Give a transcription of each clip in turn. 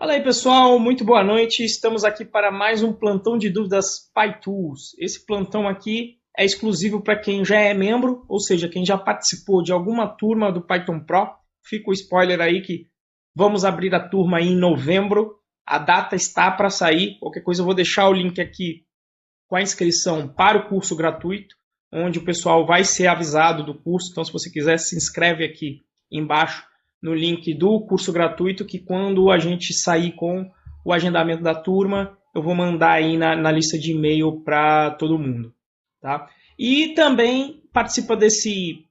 Fala aí, pessoal, muito boa noite. Estamos aqui para mais um plantão de dúvidas PyTools. Esse plantão aqui é exclusivo para quem já é membro, ou seja, quem já participou de alguma turma do Python Pro. Fica o spoiler aí que vamos abrir a turma aí em novembro. A data está para sair. Qualquer coisa eu vou deixar o link aqui com a inscrição para o curso gratuito, onde o pessoal vai ser avisado do curso. Então, se você quiser, se inscreve aqui embaixo no link do curso gratuito, que quando a gente sair com o agendamento da turma, eu vou mandar aí na lista de e-mail para todo mundo. Tá? E também participa desse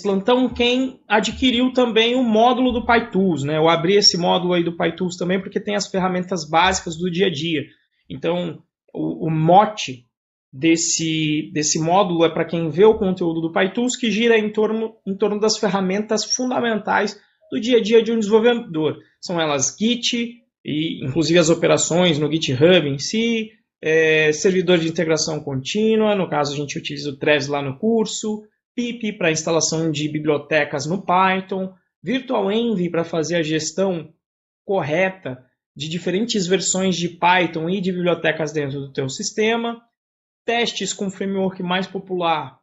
plantão quem adquiriu também o módulo do PyTools. Né? Eu abri esse módulo aí do PyTools também porque tem as ferramentas básicas do dia a dia. Então, o mote desse módulo é para quem vê o conteúdo do PyTools, que gira em torno das ferramentas fundamentais do dia a dia de um desenvolvedor. São elas Git, e inclusive as operações no GitHub em si, servidor de integração contínua, no caso a gente utiliza o Travis lá no curso, pip para instalação de bibliotecas no Python, VirtualEnv para fazer a gestão correta de diferentes versões de Python e de bibliotecas dentro do teu sistema, testes com o framework mais popular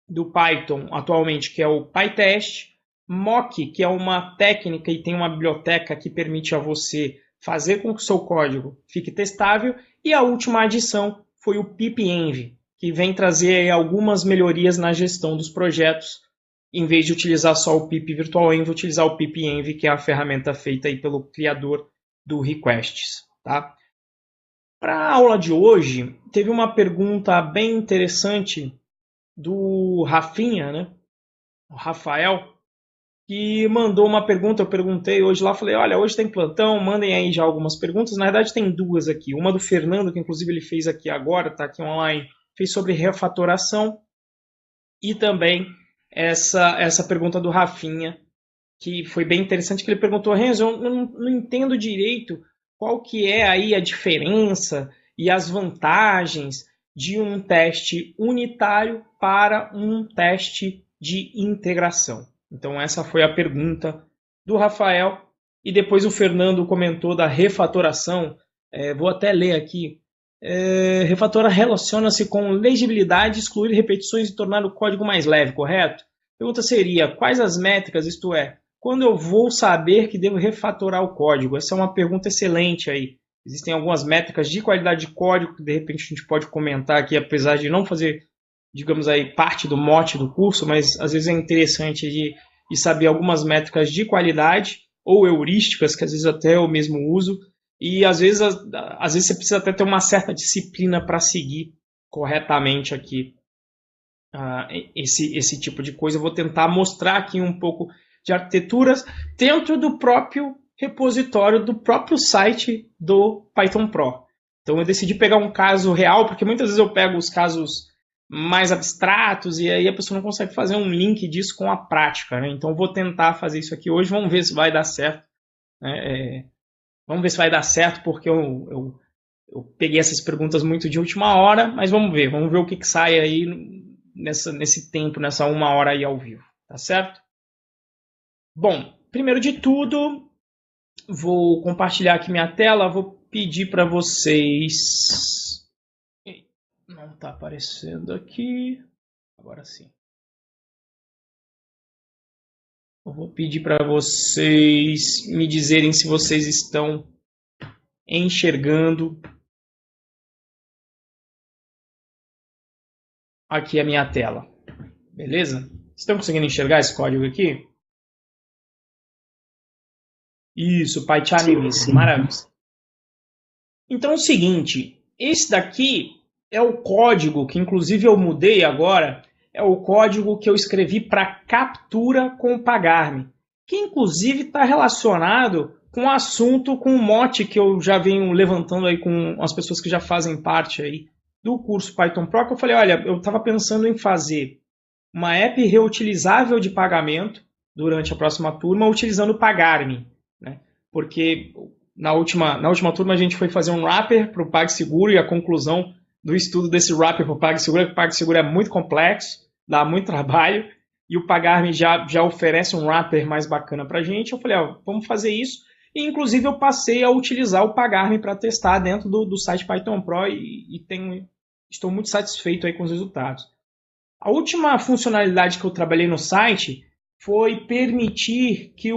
do Python atualmente, que é o PyTest, Mock, que é uma técnica e tem uma biblioteca que permite a você fazer com que o seu código fique testável, e a última adição foi o pipenv, que vem trazer algumas melhorias na gestão dos projetos. Em vez de utilizar só o pip virtualenv, utilizar o pipenv, que é a ferramenta feita aí pelo criador do Requests. Tá? Para a aula de hoje, teve uma pergunta bem interessante do Rafinha, né? O Rafael, que mandou uma pergunta. Eu perguntei hoje lá, falei, olha, hoje tem plantão, mandem aí já algumas perguntas. Na verdade tem duas aqui. Uma do Fernando, que inclusive ele fez aqui agora, está aqui online, fez sobre refatoração. E também essa pergunta do Rafinha, que foi bem interessante, que ele perguntou, Renzo, eu não entendo direito qual que é aí a diferença e as vantagens de um teste unitário para um teste de integração. Então essa foi a pergunta do Rafael. E depois o Fernando comentou da refatoração. Vou até ler aqui. Refatorar relaciona-se com legibilidade, excluir repetições e tornar o código mais leve, correto? A pergunta seria, quais as métricas, isto é, quando eu vou saber que devo refatorar o código? Essa é uma pergunta excelente aí. Existem algumas métricas de qualidade de código que de repente a gente pode comentar aqui, apesar de não fazer, digamos aí, parte do mote do curso, mas às vezes é interessante de saber algumas métricas de qualidade ou heurísticas, que às vezes até eu mesmo uso, e às vezes você precisa até ter uma certa disciplina para seguir corretamente aqui esse tipo de coisa. Eu vou tentar mostrar aqui um pouco de arquiteturas dentro do próprio repositório, do próprio site do Python Pro. Então eu decidi pegar um caso real, porque muitas vezes eu pego os casos mais abstratos e aí a pessoa não consegue fazer um link disso com a prática. Né? Então eu vou tentar fazer isso aqui hoje, vamos ver se vai dar certo. Né? Vamos ver se vai dar certo, porque eu peguei essas perguntas muito de última hora, mas vamos ver o que sai aí nesse tempo, nessa 1 hora aí ao vivo. Tá certo? Bom, primeiro de tudo, vou compartilhar aqui minha tela, vou pedir para vocês... Não está aparecendo aqui, agora sim. Eu vou pedir para vocês me dizerem se vocês estão enxergando aqui a minha tela. Beleza? Estão conseguindo enxergar esse código aqui? Isso, PyCharm, maravilha. Então é o seguinte, esse daqui é o código que inclusive eu mudei agora, é o código que eu escrevi para captura com o Pagar.me, que inclusive está relacionado com o assunto, com o mote que eu já venho levantando aí com as pessoas que já fazem parte aí do curso Python Pro, que eu falei, olha, eu estava pensando em fazer uma app reutilizável de pagamento durante a próxima turma, utilizando o Pagar.me, né? Porque na última turma a gente foi fazer um wrapper para o PagSeguro e a conclusão do estudo desse wrapper para o PagSeguro é que o PagSeguro é muito complexo, dá muito trabalho, e o Pagar.me já oferece um wrapper mais bacana para a gente. Eu falei, vamos fazer isso. E, inclusive, eu passei a utilizar o Pagar.me para testar dentro do site Python Pro e estou muito satisfeito aí com os resultados. A última funcionalidade que eu trabalhei no site foi permitir que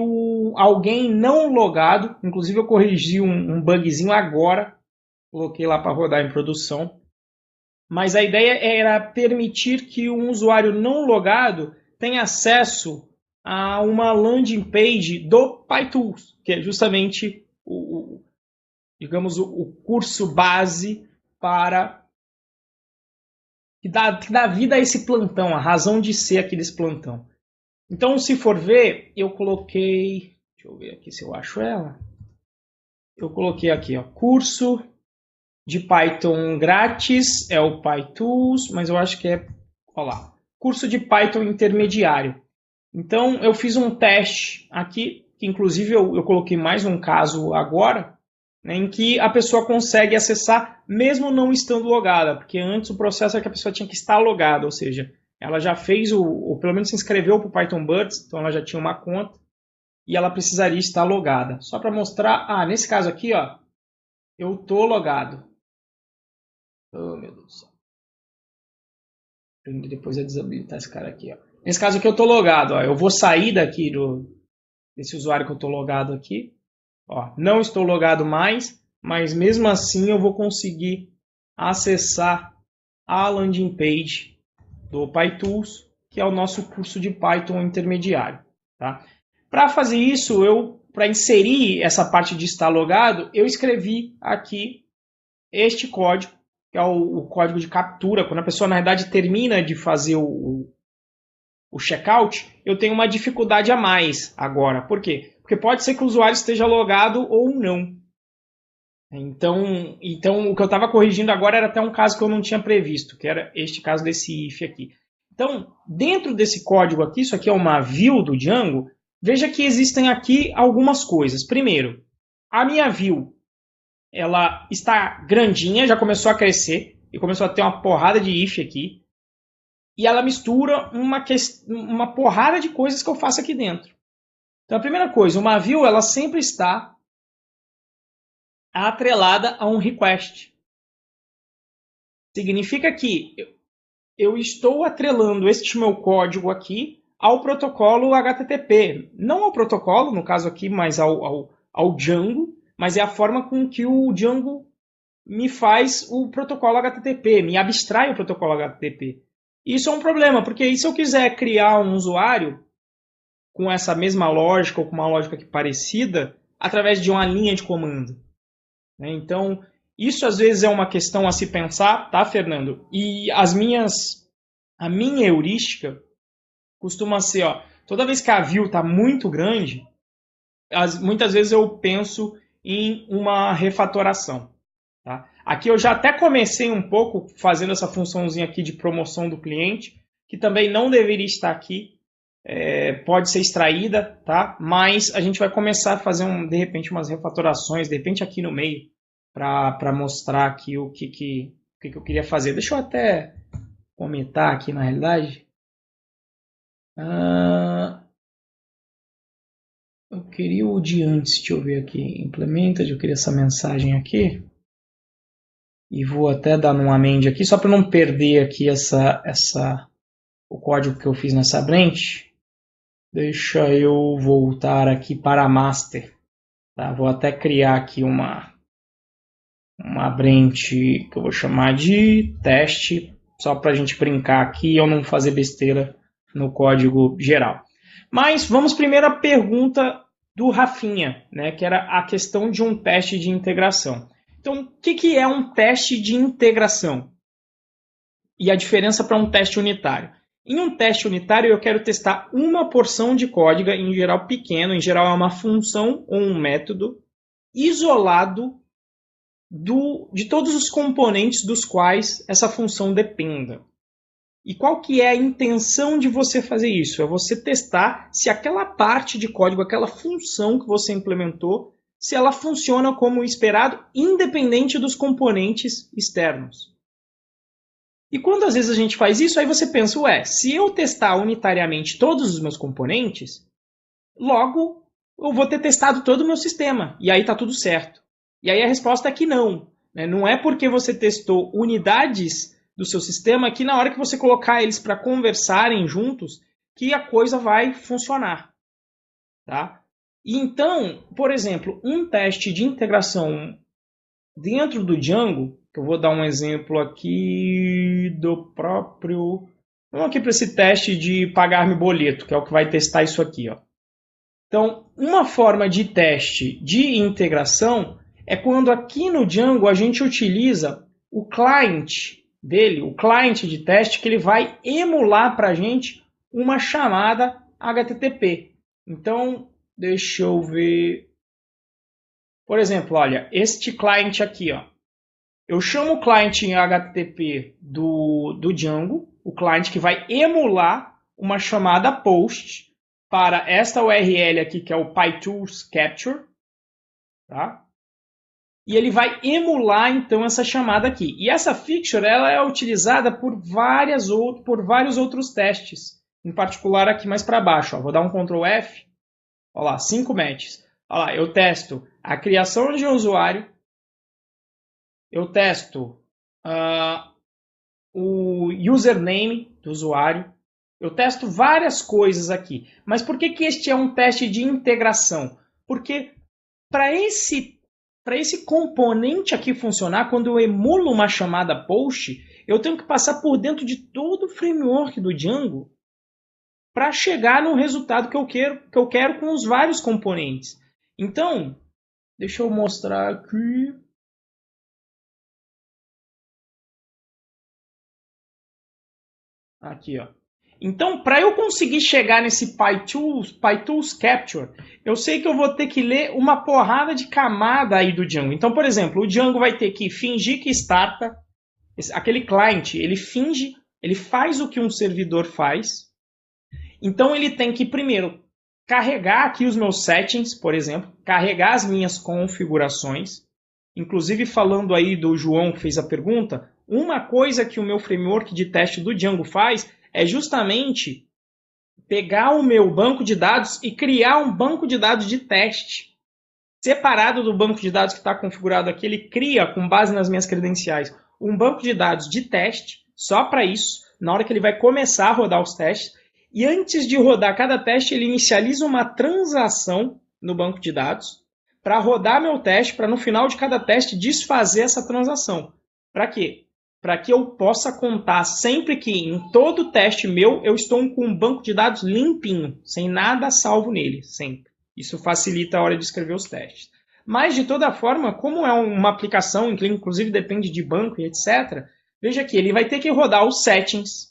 alguém não logado, inclusive eu corrigi um bugzinho agora, coloquei lá para rodar em produção, mas a ideia era permitir que um usuário não logado tenha acesso a uma landing page do PyTools, que é justamente digamos, o curso base para que dá vida a esse plantão, a razão de ser aqui desse plantão. Então, se for ver, eu coloquei, deixa eu ver aqui se eu acho ela. Eu coloquei aqui, ó, curso de Python grátis, é o PyTools, mas eu acho que é, olha lá, curso de Python intermediário. Então, eu fiz um teste aqui, que inclusive eu coloquei mais um caso agora, né, em que a pessoa consegue acessar mesmo não estando logada, porque antes o processo era que a pessoa tinha que estar logada, ou seja, ela já fez ou pelo menos se inscreveu para o Python Birds, então ela já tinha uma conta e ela precisaria estar logada. Só para mostrar, nesse caso aqui, ó, eu estou logado. Oh, meu Deus do céu. Depois eu desabilitar esse cara aqui, ó. Nesse caso aqui eu estou logado, ó. Eu vou sair daqui desse usuário que eu estou logado aqui. Ó, não estou logado mais, mas mesmo assim eu vou conseguir acessar a landing page do PyTools, que é o nosso curso de Python intermediário. Tá? Para fazer isso, para inserir essa parte de estar logado, eu escrevi aqui este código, que é o código de captura. Quando a pessoa, na verdade, termina de fazer o checkout, eu tenho uma dificuldade a mais agora. Por quê? Porque pode ser que o usuário esteja logado ou não. Então o que eu estava corrigindo agora era até um caso que eu não tinha previsto, que era este caso desse if aqui. Então, dentro desse código aqui, isso aqui é uma view do Django, veja que existem aqui algumas coisas. Primeiro, a minha view, ela está grandinha, já começou a crescer, e começou a ter uma porrada de if aqui, e ela mistura uma porrada de coisas que eu faço aqui dentro. Então, a primeira coisa, uma view, ela sempre está atrelada a um request. Significa que eu estou atrelando este meu código aqui ao protocolo HTTP. Não ao protocolo, no caso aqui, mas ao Django, mas é a forma com que o Django me faz o protocolo HTTP, me abstrai o protocolo HTTP. Isso é um problema, porque se eu quiser criar um usuário com essa mesma lógica ou com uma lógica parecida, através de uma linha de comando. Então, isso às vezes é uma questão a se pensar, tá, Fernando? E a minha heurística costuma ser, ó, toda vez que a view está muito grande, muitas vezes eu penso em uma refatoração. Tá? Aqui eu já até comecei um pouco fazendo essa funçãozinha aqui de promoção do cliente, que também não deveria estar aqui, pode ser extraída, tá? Mas a gente vai começar a fazer, de repente, umas refatorações, de repente aqui no meio, para mostrar aqui o que eu queria fazer. Deixa eu até comentar aqui na realidade. Eu queria o de antes, deixa eu ver aqui. Implementa, eu queria essa mensagem aqui. E vou até dar um amend aqui, só para não perder aqui o código que eu fiz nessa branch. Deixa eu voltar aqui para a master. Tá? Vou até criar aqui uma branch que eu vou chamar de teste, só para a gente brincar aqui e eu não fazer besteira no código geral. Mas vamos primeiro à pergunta do Rafinha, né, que era a questão de um teste de integração. Então, o que é um teste de integração? E a diferença para um teste unitário? Em um teste unitário, eu quero testar uma porção de código, em geral pequeno, em geral é uma função ou um método, isolado de todos os componentes dos quais essa função dependa. E qual que é a intenção de você fazer isso? É você testar se aquela parte de código, aquela função que você implementou, se ela funciona como esperado, independente dos componentes externos. E quando às vezes a gente faz isso, aí você pensa, se eu testar unitariamente todos os meus componentes, logo eu vou ter testado todo o meu sistema, e aí está tudo certo. E aí a resposta é que não. Né? Não é porque você testou unidades do seu sistema que na hora que você colocar eles para conversarem juntos, que a coisa vai funcionar. Tá? E então, por exemplo, um teste de integração dentro do Django, que eu vou dar um exemplo aqui do próprio... Vamos aqui para esse teste de pagar-me boleto, que é o que vai testar isso aqui. Ó. Então, uma forma de teste de integração é quando aqui no Django a gente utiliza o client dele, o client de teste, que ele vai emular para a gente uma chamada HTTP. Então, deixa eu ver... Por exemplo, olha, este client aqui, ó. Eu chamo o client em HTTP do Django, o client que vai emular uma chamada POST para esta URL aqui, que é o PyTools Capture. Tá? E ele vai emular, então, essa chamada aqui. E essa fixture ela é utilizada por vários outros testes. Em particular, aqui mais para baixo. Ó. Vou dar um Ctrl F. Olha lá, 5 matches. Olha lá, eu testo a criação de um usuário. Eu testo o username do usuário. Eu testo várias coisas aqui. Mas por que este é um teste de integração? Porque para esse componente aqui funcionar, quando eu emulo uma chamada POST, eu tenho que passar por dentro de todo o framework do Django para chegar no resultado que eu quero com os vários componentes. Então, deixa eu mostrar aqui. Aqui, ó. Então, para eu conseguir chegar nesse PyTools Capture, eu sei que eu vou ter que ler uma porrada de camada aí do Django. Então, por exemplo, o Django vai ter que fingir que starta. Aquele client, ele finge, ele faz o que um servidor faz. Então, ele tem que, primeiro, carregar aqui os meus settings, por exemplo, carregar as minhas configurações. Inclusive, falando aí do João que fez a pergunta, uma coisa que o meu framework de teste do Django faz é justamente pegar o meu banco de dados e criar um banco de dados de teste. Separado do banco de dados que está configurado aqui, ele cria, com base nas minhas credenciais, um banco de dados de teste, só para isso, na hora que ele vai começar a rodar os testes. E antes de rodar cada teste, ele inicializa uma transação no banco de dados para rodar meu teste, para no final de cada teste desfazer essa transação. Para quê? Para que eu possa contar sempre que em todo teste meu eu estou com um banco de dados limpinho, sem nada salvo nele, sempre. Isso facilita a hora de escrever os testes. Mas, de toda forma, como é uma aplicação que inclusive depende de banco e etc., veja que ele vai ter que rodar os settings.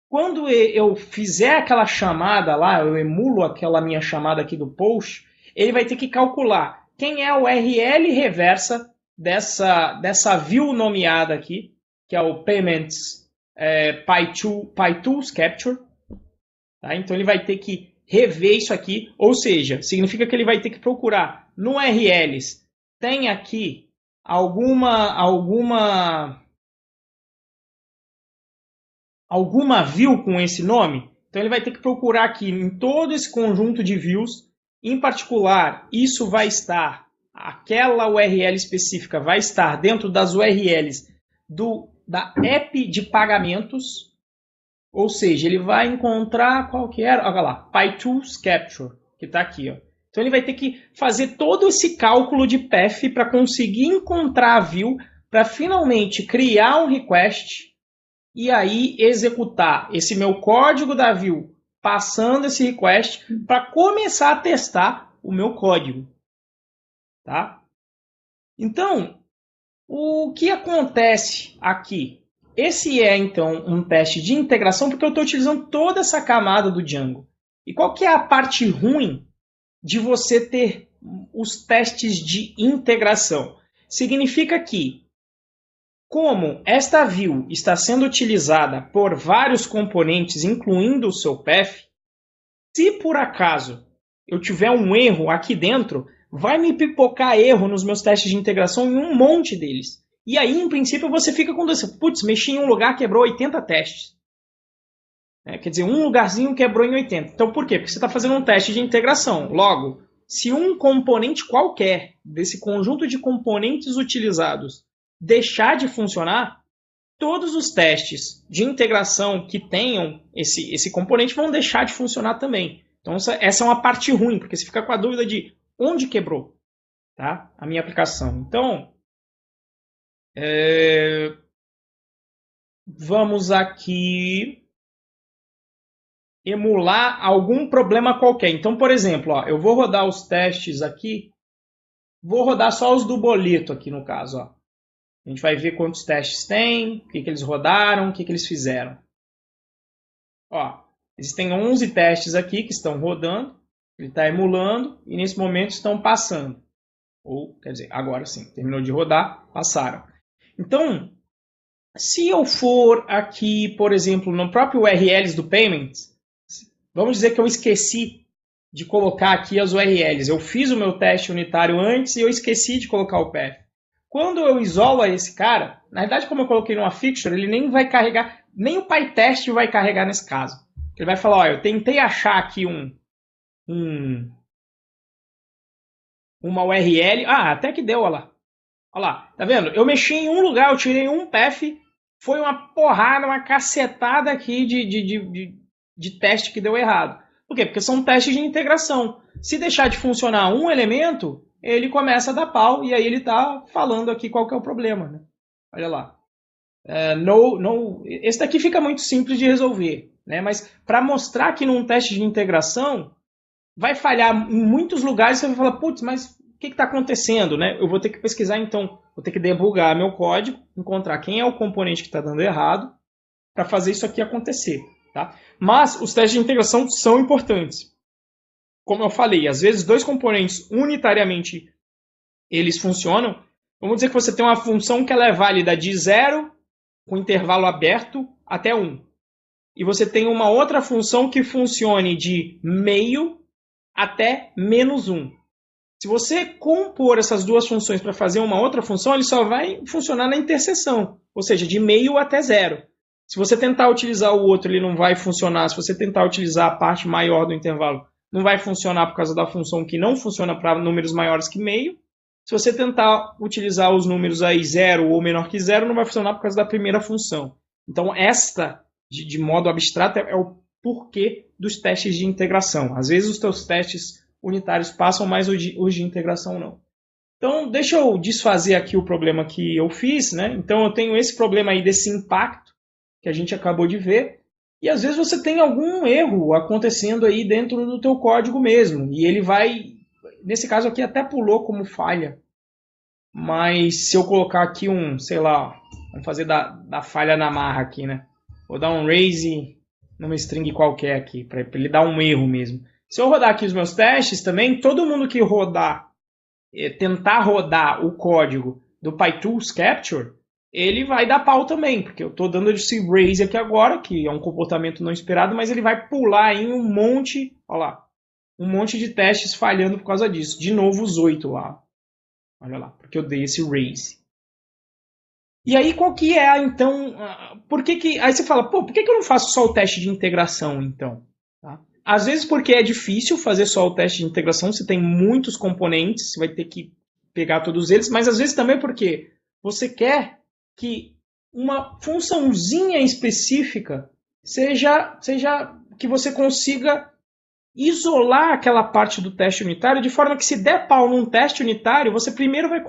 Quando eu fizer aquela chamada lá, eu emulo aquela minha chamada aqui do post, ele vai ter que calcular quem é a URL reversa dessa view nomeada aqui, que é o Payments PyTools Capture. Tá? Então ele vai ter que rever isso aqui, ou seja, significa que ele vai ter que procurar no URLs, tem aqui alguma view com esse nome? Então ele vai ter que procurar aqui em todo esse conjunto de views, em particular, isso vai estar, aquela URL específica vai estar dentro das URLs da app de pagamentos, ou seja, ele vai encontrar qualquer, olha lá, PyTools Capture, que está aqui. Ó. Então ele vai ter que fazer todo esse cálculo de path para conseguir encontrar a view, para finalmente criar um request e aí executar esse meu código da view passando esse request para começar a testar o meu código. Tá? Então, o que acontece aqui? Esse é, então, um teste de integração porque eu estou utilizando toda essa camada do Django. E qual que é a parte ruim de você ter os testes de integração? Significa que, como esta view está sendo utilizada por vários componentes, incluindo o seu path, se por acaso eu tiver um erro aqui dentro, vai me pipocar erro nos meus testes de integração em um monte deles. E aí, em princípio, você fica com dois. Putz, mexi em um lugar, quebrou 80 testes. Quer dizer, um lugarzinho quebrou em 80. Então, por quê? Porque você está fazendo um teste de integração. Logo, se um componente qualquer desse conjunto de componentes utilizados deixar de funcionar, todos os testes de integração que tenham esse componente vão deixar de funcionar também. Então essa é uma parte ruim, porque você fica com a dúvida de onde quebrou, tá? A minha aplicação. Então, vamos aqui emular algum problema qualquer. Então, por exemplo, ó, eu vou rodar os testes aqui, vou rodar só os do boleto aqui no caso. Ó. A gente vai ver quantos testes tem, o que eles rodaram, o que eles fizeram. Ó, existem 11 testes aqui que estão rodando, ele está emulando e nesse momento estão passando. Ou, quer dizer, agora sim, terminou de rodar, passaram. Então, se eu for aqui, por exemplo, no próprio URLs do Payments, vamos dizer que eu esqueci de colocar aqui as URLs. Eu fiz o meu teste unitário antes e eu esqueci de colocar o path. Quando eu isolo esse cara, na verdade, como eu coloquei numa fixture, ele nem vai carregar, nem o PyTest vai carregar nesse caso. Ele vai falar, ó, eu tentei achar aqui uma URL. Ah, até que deu, olha lá. Olha lá, tá vendo? Eu mexi em um lugar, eu tirei um path, foi uma porrada, uma cacetada aqui de teste que deu errado. Por quê? Porque são testes de integração. Se deixar de funcionar um elemento, ele começa a dar pau e aí ele está falando aqui qual que é o problema. Né? Olha lá. Esse daqui fica muito simples de resolver. Né? Mas para mostrar que num teste de integração vai falhar em muitos lugares, você vai falar, putz, mas o que está acontecendo? Né? Eu vou ter que pesquisar então, vou ter que debugar meu código, encontrar quem é o componente que está dando errado para fazer isso aqui acontecer. Tá? Mas os testes de integração são importantes. Como eu falei, às vezes dois componentes unitariamente eles funcionam. Vamos dizer que você tem uma função que ela é válida de 0 com intervalo aberto até 1. E você tem uma outra função que funcione de meio até -1. Se você compor essas duas funções para fazer uma outra função, ele só vai funcionar na interseção, ou seja, de meio até 0. Se você tentar utilizar o outro, ele não vai funcionar. Se você tentar utilizar a parte maior do intervalo, não vai funcionar por causa da função que não funciona para números maiores que meio. Se você tentar utilizar os números aí 0 ou menor que 0, não vai funcionar por causa da primeira função. Então, esta, de modo abstrato, é o porquê dos testes de integração. Às vezes os teus testes unitários passam, mas os de integração não. Então, deixa eu desfazer aqui o problema que eu fiz. Né? Então, eu tenho esse problema aí desse impacto que a gente acabou de ver. E às vezes você tem algum erro acontecendo aí dentro do teu código mesmo. E ele vai, nesse caso aqui até pulou como falha. Mas se eu colocar aqui sei lá, vamos fazer da falha na marra aqui, né? Vou dar um raise numa string qualquer aqui, para ele dar um erro mesmo. Se eu rodar aqui os meus testes também, todo mundo que tentar rodar o código do PyTools Capture, ele vai dar pau também, porque eu estou dando esse raise aqui agora, que é um comportamento não esperado, mas ele vai pular em um monte, olha lá, um monte de testes falhando por causa disso. De novo os 8 lá. Olha lá, porque eu dei esse raise. E aí qual que é, então, aí você fala, pô, por que eu não faço só o teste de integração, então? Tá? Às vezes porque é difícil fazer só o teste de integração, você tem muitos componentes, você vai ter que pegar todos eles, mas às vezes também porque você quer que uma funçãozinha específica seja que você consiga isolar aquela parte do teste unitário de forma que se der pau num teste unitário, você primeiro vai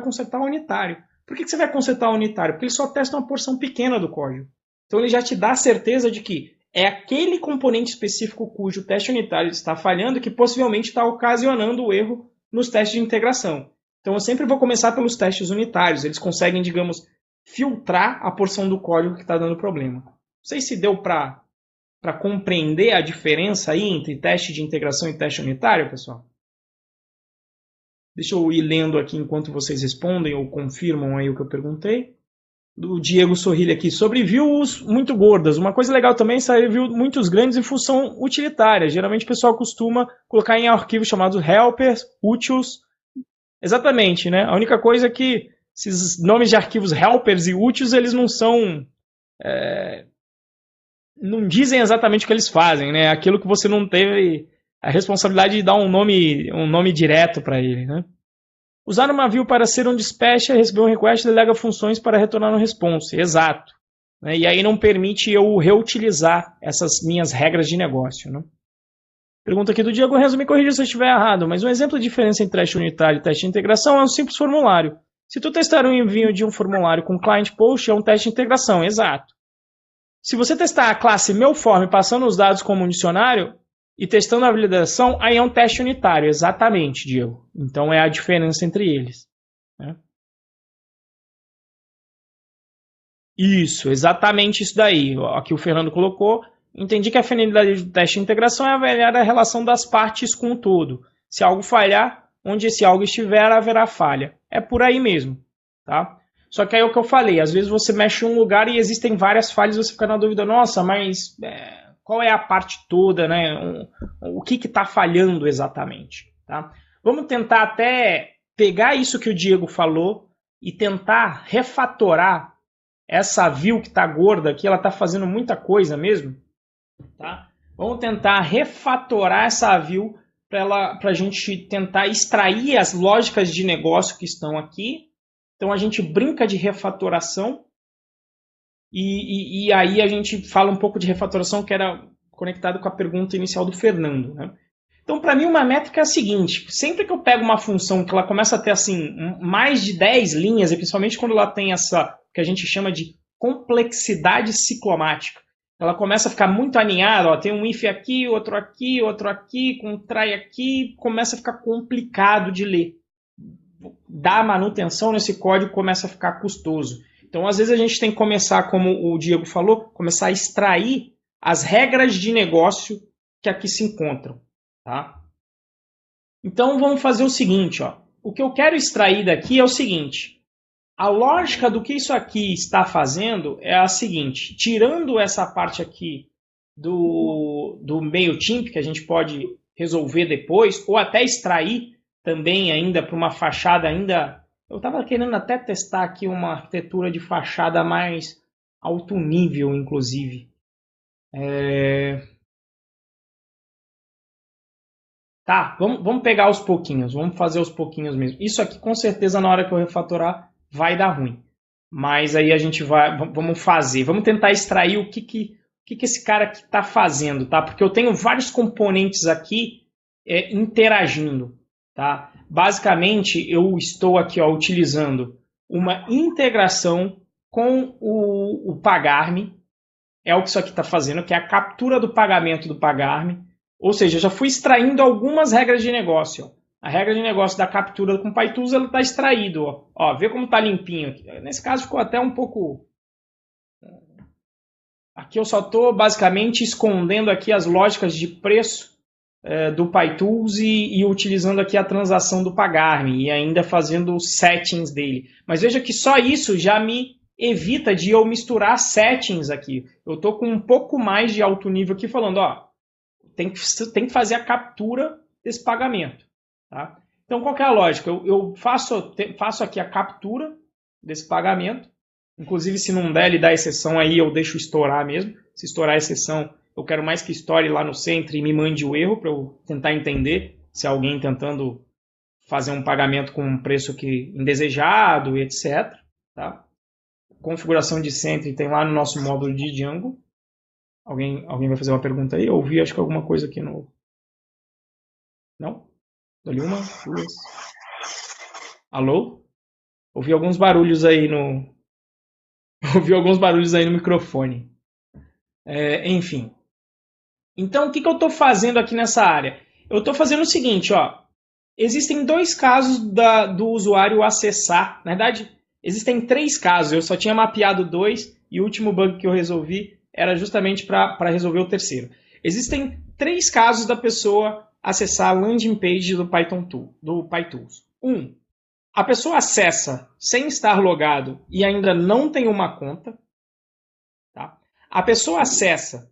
consertar o unitário. Por que você vai consertar o unitário? Porque ele só testa uma porção pequena do código. Então ele já te dá a certeza de que é aquele componente específico cujo teste unitário está falhando que possivelmente está ocasionando o erro nos testes de integração. Então eu sempre vou começar pelos testes unitários. Eles conseguem, digamos, filtrar a porção do código que está dando problema. Não sei se deu para compreender a diferença aí entre teste de integração e teste unitário, pessoal. Deixa eu ir lendo aqui enquanto vocês respondem ou confirmam aí o que eu perguntei. Do Diego Sorrilha aqui, sobre views muito gordas. Uma coisa legal também é sair views muitos grandes em função utilitária. Geralmente o pessoal costuma colocar em arquivos chamados helpers, utils. Exatamente, né? A única coisa é que esses nomes de arquivos helpers e utils, eles não são... não dizem exatamente o que eles fazem, né? Aquilo que você não teve a responsabilidade de dar um nome direto para ele, né? Usar uma view para ser um dispatch, receber um request, delega funções para retornar no response. Exato. Né? E aí não permite eu reutilizar essas minhas regras de negócio. Né? Pergunta aqui do Diego Renzo, me corrija se eu estiver errado, mas um exemplo de diferença entre teste unitário e teste de integração é um simples formulário. Se tu testar um envio de um formulário com client post, é um teste de integração. Exato. Se você testar a classe meuform passando os dados como um dicionário, e testando a validação, aí é um teste unitário, exatamente, Diego. Então é a diferença entre eles. Né? Isso, exatamente isso daí. Aqui o Fernando colocou. Entendi que a finalidade do teste de integração é avaliar a relação das partes com o todo. Se algo falhar, onde esse algo estiver, haverá falha. É por aí mesmo. Tá? Só que aí é o que eu falei. Às vezes você mexe em um lugar e existem várias falhas e você fica na dúvida, nossa, mas... qual é a parte toda, né? O que está falhando exatamente. Tá? Vamos tentar até pegar isso que o Diego falou e tentar refatorar essa view que está gorda aqui, ela está fazendo muita coisa mesmo. Tá? Vamos tentar refatorar essa view para a gente tentar extrair as lógicas de negócio que estão aqui. Então a gente brinca de refatoração. E aí a gente fala um pouco de refatoração que era conectado com a pergunta inicial do Fernando. Né? Então, para mim, uma métrica é a seguinte. Sempre que eu pego uma função que ela começa a ter assim, mais de 10 linhas, e principalmente quando ela tem essa que a gente chama de complexidade ciclomática, ela começa a ficar muito aninhada, ó, tem um if aqui, outro aqui, com um try aqui, começa a ficar complicado de ler. Dar manutenção nesse código começa a ficar custoso. Então, às vezes, a gente tem que começar, como o Diego falou, começar a extrair as regras de negócio que aqui se encontram. Tá? Então, vamos fazer o seguinte. Ó. O que eu quero extrair daqui é o seguinte. A lógica do que isso aqui está fazendo é a seguinte. Tirando essa parte aqui do MailChimp, que a gente pode resolver depois, ou até extrair também ainda para uma fachada ainda... Eu estava querendo até testar aqui uma arquitetura de fachada mais alto nível, inclusive. Tá, vamos pegar aos pouquinhos, vamos fazer aos pouquinhos mesmo. Isso aqui, com certeza, na hora que eu refatorar, vai dar ruim. Mas aí a gente vamos fazer, vamos tentar extrair o que esse cara aqui está fazendo, tá? Porque eu tenho vários componentes aqui interagindo, tá? Basicamente, eu estou aqui utilizando uma integração com o Pagar.me, é o que isso aqui está fazendo, que é a captura do pagamento do Pagar.me. Ou seja, eu já fui extraindo algumas regras de negócio. A regra de negócio da captura com o PyTools está extraído. Ó, vê como está limpinho aqui. Nesse caso ficou até um pouco... Aqui eu só estou basicamente escondendo aqui as lógicas de preço do PyTools e utilizando aqui a transação do Pagar.me e ainda fazendo os settings dele. Mas veja que só isso já me evita de eu misturar settings aqui. Eu estou com um pouco mais de alto nível aqui falando, ó, tem que fazer a captura desse pagamento. Tá? Então, qual que é a lógica? Eu faço aqui a captura desse pagamento. Inclusive, se não der, ele dá exceção aí, eu deixo estourar mesmo. Se estourar a exceção, eu quero mais que estoure lá no centro e me mande o erro para eu tentar entender se alguém tentando fazer um pagamento com um preço indesejado, etc. Tá? Configuração de centro tem lá no nosso módulo de Django. Alguém vai fazer uma pergunta aí? Eu ouvi, acho que alguma coisa aqui no... Não? Dou-lhe uma, duas... Alô? Ouvi alguns barulhos aí no... Ouvi alguns barulhos aí no microfone. Enfim. Então, o que eu estou fazendo aqui nessa área? Eu estou fazendo o seguinte, ó. Existem dois casos do usuário acessar. Na verdade, existem 3 casos. Eu só tinha mapeado 2 e o último bug que eu resolvi era justamente para resolver o terceiro. Existem 3 casos da pessoa acessar a landing page do PyTools. 1. A pessoa acessa sem estar logado e ainda não tem uma conta. Tá? A pessoa acessa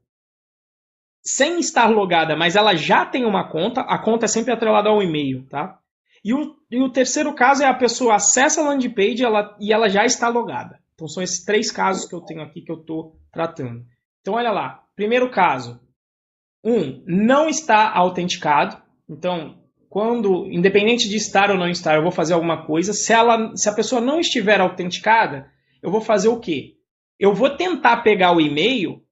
sem estar logada, mas ela já tem uma conta. A conta é sempre atrelada ao e-mail. Tá? E o terceiro caso é a pessoa acessa a landing page e ela já está logada. Então são esses 3 casos que eu tenho aqui que eu estou tratando. Então olha lá. Primeiro caso. não está autenticado. Então, independente de estar ou não estar, eu vou fazer alguma coisa. Se a pessoa não estiver autenticada, eu vou fazer o quê? Eu vou tentar pegar o e-mail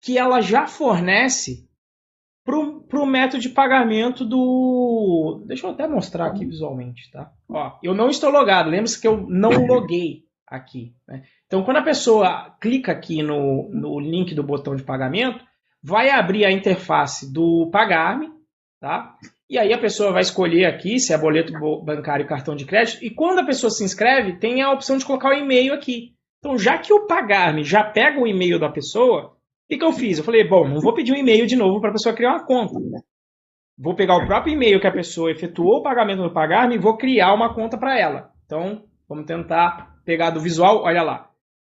que ela já fornece para o método de pagamento do... Deixa eu até mostrar aqui visualmente, tá? Ó, eu não estou logado, lembre-se que eu não loguei aqui, né? Então, quando a pessoa clica aqui no link do botão de pagamento, vai abrir a interface do Pagar.me, tá? E aí a pessoa vai escolher aqui se é boleto bancário e cartão de crédito, e quando a pessoa se inscreve, tem a opção de colocar o e-mail aqui. Então, já que o Pagar.me já pega o e-mail da pessoa, o que eu fiz? Eu falei, bom, não vou pedir um e-mail de novo para a pessoa criar uma conta. Vou pegar o próprio e-mail que a pessoa efetuou o pagamento no Pagar.me e vou criar uma conta para ela. Então, vamos tentar pegar do visual, olha lá.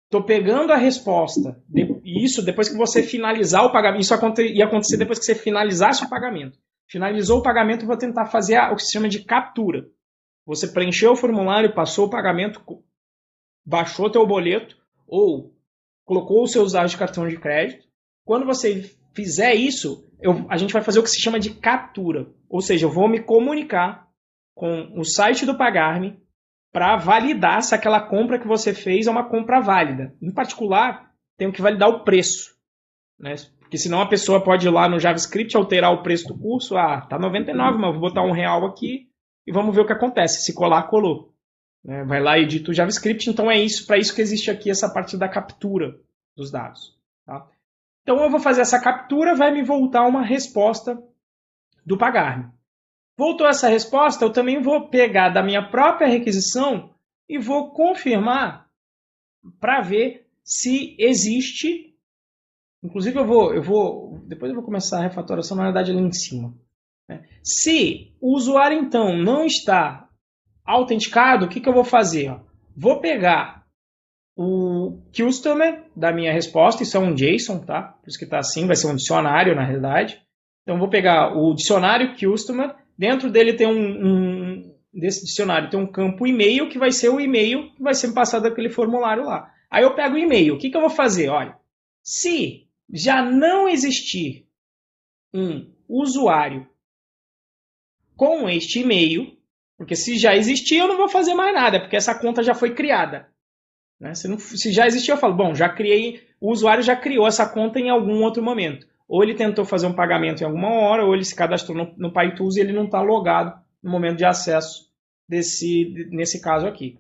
Estou pegando a resposta, isso depois que você finalizar o pagamento, isso ia acontecer depois que você finalizasse o pagamento. Finalizou o pagamento, eu vou tentar fazer o que se chama de captura. Você preencheu o formulário, passou o pagamento, baixou teu boleto ou colocou os seus dados de cartão de crédito. Quando você fizer isso, a gente vai fazer o que se chama de captura. Ou seja, eu vou me comunicar com o site do Pagar.me para validar se aquela compra que você fez é uma compra válida. Em particular, tenho que validar o preço, né? Porque senão a pessoa pode ir lá no JavaScript alterar o preço do curso. Ah, tá 99, mas vou botar R$ 1 aqui e vamos ver o que acontece. Se colar, colou. Vai lá e edita o JavaScript, então é isso, para isso que existe aqui essa parte da captura dos dados. Tá? Então eu vou fazer essa captura, vai me voltar uma resposta do Pagar.me. Voltou essa resposta, eu também vou pegar da minha própria requisição e vou confirmar para ver se existe. Inclusive depois eu vou começar a refatoração, na verdade, ali em cima. Se o usuário, então, não está autenticado, o que eu vou fazer? Vou pegar o customer da minha resposta, isso é um JSON, tá? Por isso que está assim, vai ser um dicionário, na realidade. Então, vou pegar o dicionário customer, dentro dele tem desse dicionário tem um campo e-mail, que vai ser o e-mail que vai ser passado daquele formulário lá. Aí eu pego o e-mail, o que eu vou fazer? Olha, se já não existir um usuário com este e-mail, porque se já existir, eu não vou fazer mais nada, porque essa conta já foi criada. Né? Se já existir, eu falo, bom, o usuário já criou essa conta em algum outro momento. Ou ele tentou fazer um pagamento em alguma hora, ou ele se cadastrou no PyTools e ele não está logado no momento de acesso nesse caso aqui.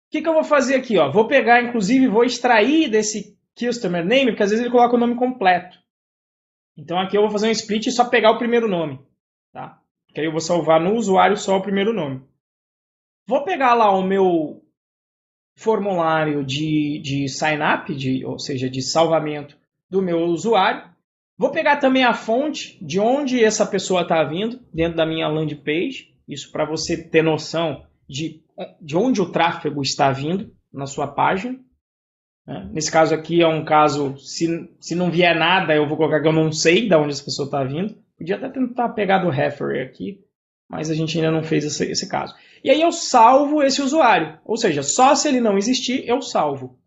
O que eu vou fazer aqui? Vou pegar, inclusive, vou extrair desse customer name, porque às vezes ele coloca o nome completo. Então aqui eu vou fazer um split e só pegar o primeiro nome. Tá? Que aí eu vou salvar no usuário só o primeiro nome. Vou pegar lá o meu formulário de sign-up, ou seja, de salvamento do meu usuário. Vou pegar também a fonte de onde essa pessoa está vindo, dentro da minha landing page. Isso para você ter noção de onde o tráfego está vindo na sua página. Nesse caso aqui é um caso, se não vier nada, eu vou colocar que eu não sei de onde essa pessoa está vindo. Podia até tentar pegar do referee aqui, mas a gente ainda não fez esse caso. E aí eu salvo esse usuário, ou seja, só se ele não existir, eu salvo.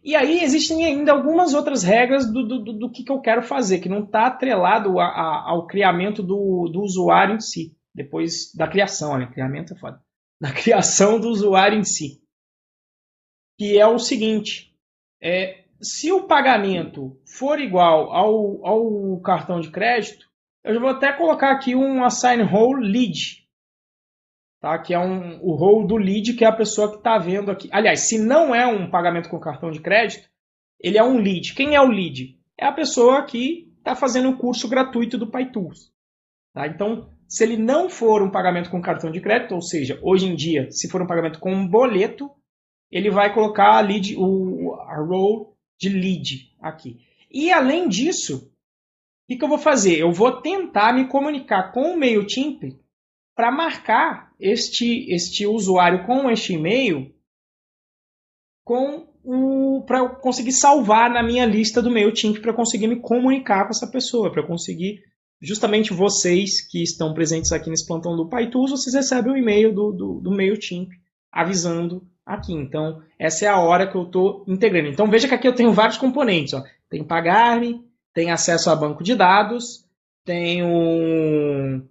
E aí existem ainda algumas outras regras do que eu quero fazer, que não está atrelado ao criamento do usuário em si, depois da criação, olha, criamento é foda, da criação do usuário em si. Que é o seguinte, se o pagamento for igual ao cartão de crédito, eu já vou até colocar aqui um assign role lead, tá? Que é o role do lead, que é a pessoa que está vendo aqui. Aliás, se não é um pagamento com cartão de crédito, ele é um lead. Quem é o lead? É a pessoa que está fazendo o curso gratuito do PyTools. Tá? Então, se ele não for um pagamento com cartão de crédito, ou seja, hoje em dia, se for um pagamento com um boleto, ele vai colocar a role de lead aqui. E além disso, o que eu vou fazer? Eu vou tentar me comunicar com o MailChimp para marcar este usuário com este e-mail para eu conseguir salvar na minha lista do MailChimp, para conseguir me comunicar com essa pessoa, para conseguir, justamente vocês que estão presentes aqui nesse plantão do PyTools, vocês recebem um e-mail do MailChimp avisando aqui. Então, essa é a hora que eu estou integrando. Então, veja que aqui eu tenho vários componentes. Tem Pagar.me, Tem acesso a banco de dados, tenho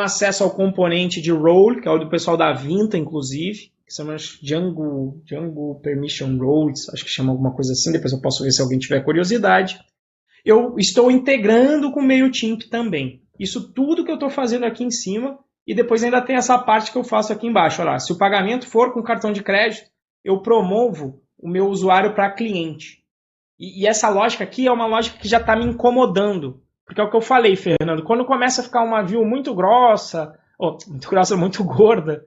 acesso ao componente de role, que é o do pessoal da Vinta, inclusive, que se chama Django Permission Roles, acho que chama alguma coisa assim, depois eu posso ver se alguém tiver curiosidade. Eu estou integrando com o MailChimp também. Isso tudo que eu estou fazendo aqui em cima, e depois ainda tem essa parte que eu faço aqui embaixo. Olha lá, se o pagamento for com cartão de crédito, eu promovo o meu usuário para cliente. E essa lógica aqui é uma lógica que já está me incomodando. Porque é o que eu falei, Fernando, quando começa a ficar uma view muito grossa, muito gorda,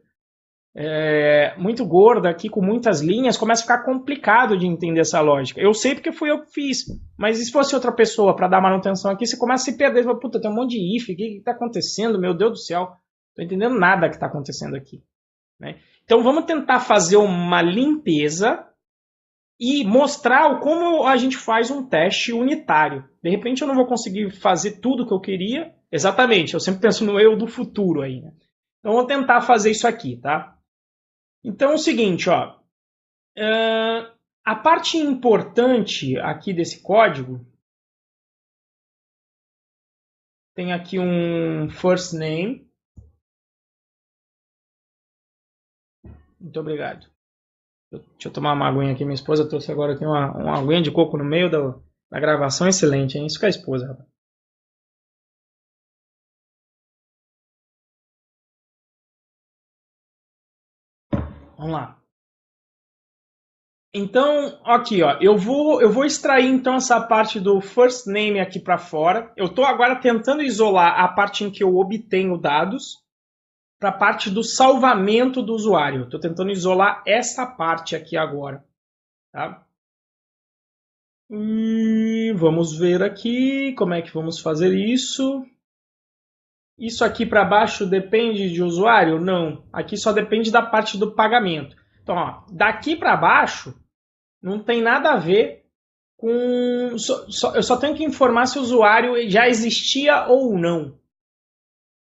muito gorda aqui com muitas linhas, começa a ficar complicado de entender essa lógica. Eu sei porque fui eu que fiz, mas e se fosse outra pessoa para dar manutenção aqui, você começa a se perder. Você fala, puta, tem um monte de if, o que está acontecendo? Meu Deus do céu, não estou entendendo nada que está acontecendo aqui. Né? Então vamos tentar fazer uma limpeza e mostrar como a gente faz um teste unitário. De repente eu não vou conseguir fazer tudo o que eu queria. Exatamente, eu sempre penso no eu do futuro aí. Né? Então vou tentar fazer isso aqui, tá? Então é o seguinte, ó. A parte importante aqui desse código tem aqui um first name. Muito obrigado. Deixa eu tomar uma aguinha aqui. Minha esposa trouxe agora aqui uma aguinha de coco no meio da gravação. Excelente, hein? Isso que é a esposa, rapaz. Vamos lá. Então, aqui, ó, eu vou extrair então essa parte do first name aqui para fora. Eu estou agora tentando isolar a parte em que eu obtenho dados para a parte do salvamento do usuário. Estou tentando isolar essa parte aqui agora. Tá? E vamos ver aqui como é que vamos fazer isso. Isso aqui para baixo depende de usuário? Não. Aqui só depende da parte do pagamento. Então, ó, daqui para baixo não tem nada a ver com... eu só tenho que informar se o usuário já existia ou não.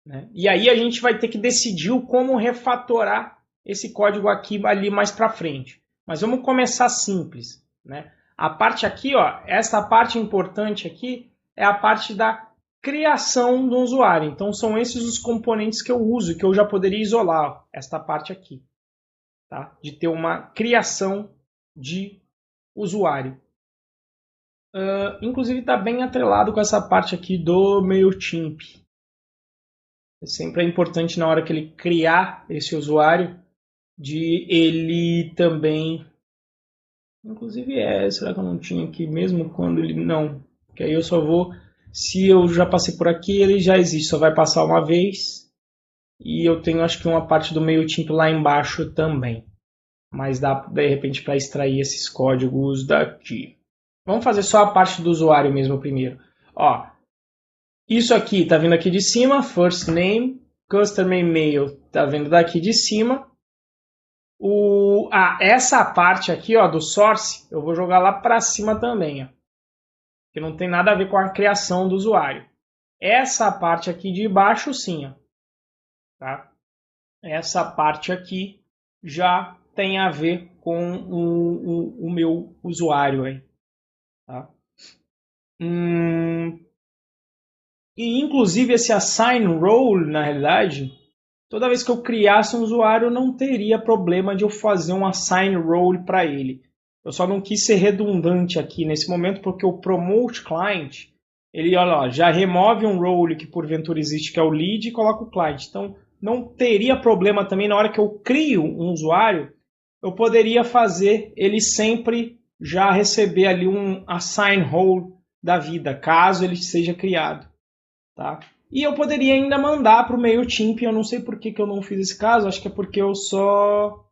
Né? E aí a gente vai ter que decidir como refatorar esse código aqui ali mais para frente. Mas vamos começar simples. Né? A parte aqui, ó, essa parte importante aqui é a parte da criação do usuário. Então são esses os componentes que eu uso, que eu já poderia isolar. Ó, esta parte aqui. Tá? De ter uma criação de usuário. Inclusive está bem atrelado com essa parte aqui do MailChimp. Sempre é importante na hora que ele criar esse usuário, de ele também... Inclusive será que eu não tinha aqui mesmo quando ele... Não, que aí eu só vou... Se eu já passei por aqui, ele já existe, só vai passar uma vez. E eu tenho acho que uma parte do MailChimp lá embaixo também. Mas dá de repente para extrair esses códigos daqui. Vamos fazer só a parte do usuário mesmo primeiro. Ó, isso aqui está vindo aqui de cima, first name, customer email está vindo daqui de cima. Essa parte aqui, ó, do source, eu vou jogar lá para cima também, ó, que não tem nada a ver com a criação do usuário. Essa parte aqui de baixo, sim, ó, tá? Essa parte aqui já tem a ver com o meu usuário aí, tá? E inclusive esse assign role, na realidade, toda vez que eu criasse um usuário, não teria problema de eu fazer um assign role para ele. Eu só não quis ser redundante aqui nesse momento, porque o promote client, ele olha, já remove um role que porventura existe, que é o lead, e coloca o client. Então, não teria problema também na hora que eu crio um usuário, eu poderia fazer ele sempre já receber ali um assign role da vida, caso ele seja criado. Tá? E eu poderia ainda mandar para o MailChimp, eu não sei por que eu não fiz esse caso, acho que é porque eu só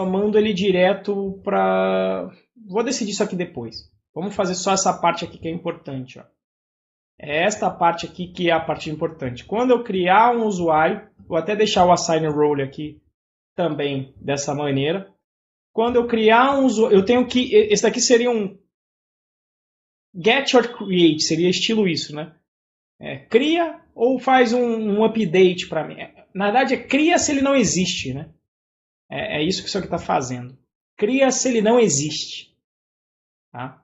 mando ele direto para... Vou decidir isso aqui depois. Vamos fazer só essa parte aqui que é importante. Ó. É esta parte aqui que é a parte importante. Quando eu criar um usuário, vou até deixar o assign role aqui também dessa maneira. Quando eu criar um usuário, eu tenho que... Esse daqui seria um get or create, seria estilo isso, né? Cria ou faz um update para mim. Na verdade, cria se ele não existe, né? É isso que isso aqui está fazendo. Cria se ele não existe. Tá?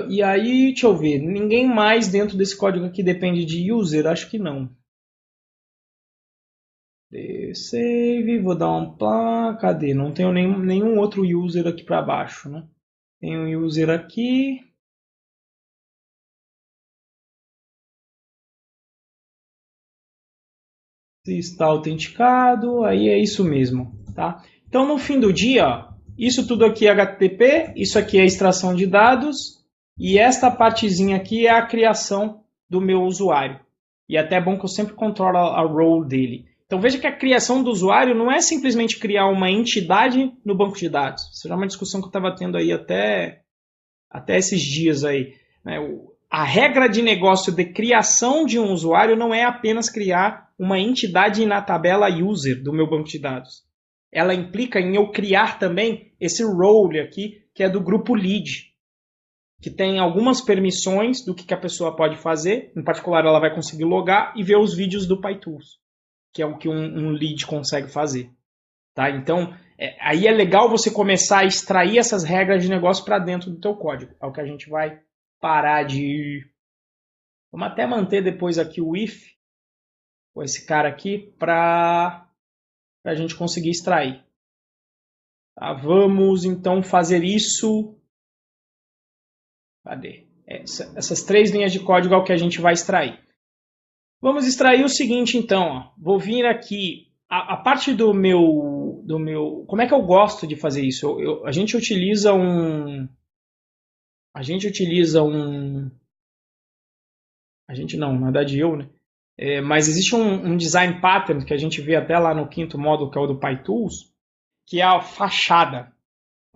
E aí, deixa eu ver, ninguém mais dentro desse código aqui depende de user? Acho que não. Save, vou dar um plá, cadê? Não tenho nenhum outro user aqui para baixo, né? Tem um user aqui. Se está autenticado, aí é isso mesmo, tá? Então, no fim do dia, ó, isso tudo aqui é HTTP, isso aqui é extração de dados, e esta partezinha aqui é a criação do meu usuário. E até é bom que eu sempre controlo a role dele. Então veja que a criação do usuário não é simplesmente criar uma entidade no banco de dados. Isso é uma discussão que eu estava tendo aí até esses dias aí. Né? A regra de negócio de criação de um usuário não é apenas criar uma entidade na tabela user do meu banco de dados. Ela implica em eu criar também esse role aqui, que é do grupo lead, que tem algumas permissões do que a pessoa pode fazer. Em particular, ela vai conseguir logar e ver os vídeos do PyTools, que é o que um lead consegue fazer. Tá? Então, aí é legal você começar a extrair essas regras de negócio para dentro do teu código. É o que a gente vai parar de... Vamos até manter depois aqui o if, com esse cara aqui, para a gente conseguir extrair. Tá? Vamos, então, fazer isso... Cadê? Essas 3 linhas de código é o que a gente vai extrair. Vamos extrair o seguinte, então. Ó. Vou vir aqui... A parte do meu... Como é que eu gosto de fazer isso? A gente utiliza um... A gente não, na verdade eu, né? Mas existe um design pattern que a gente vê até lá no 5º módulo, que é o do PyTools, que é a fachada,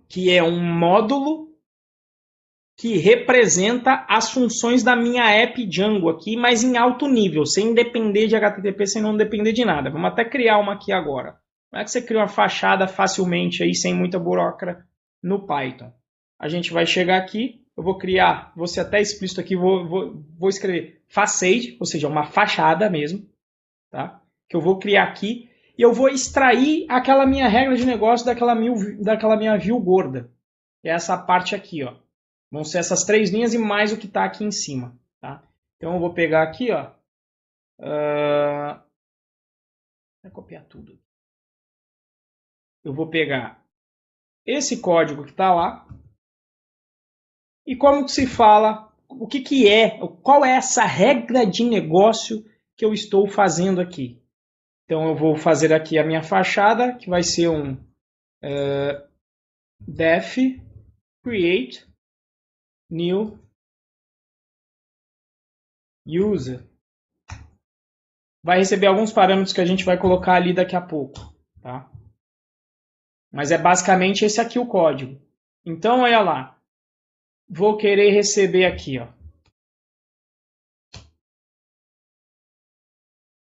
que é um módulo que representa as funções da minha app Django aqui, mas em alto nível, sem depender de HTTP, sem não depender de nada. Vamos até criar uma aqui agora. Como é que você cria uma fachada facilmente aí, sem muita burocracia no Python? A gente vai chegar aqui, eu vou criar, vou ser até explícito aqui, vou escrever facade, ou seja, uma fachada mesmo, tá? Que eu vou criar aqui, e eu vou extrair aquela minha regra de negócio daquela minha view gorda. É essa parte aqui, ó. Vão ser essas 3 linhas e mais o que está aqui em cima. Tá? Então eu vou pegar aqui, ó. Vou copiar tudo. Eu vou pegar esse código que está lá. E como que se fala, o que é, qual é essa regra de negócio que eu estou fazendo aqui. Então eu vou fazer aqui a minha fachada, que vai ser um def create new user. Vai receber alguns parâmetros que a gente vai colocar ali daqui a pouco. Tá? Mas é basicamente esse aqui o código. Então, olha lá. Vou querer receber aqui, ó.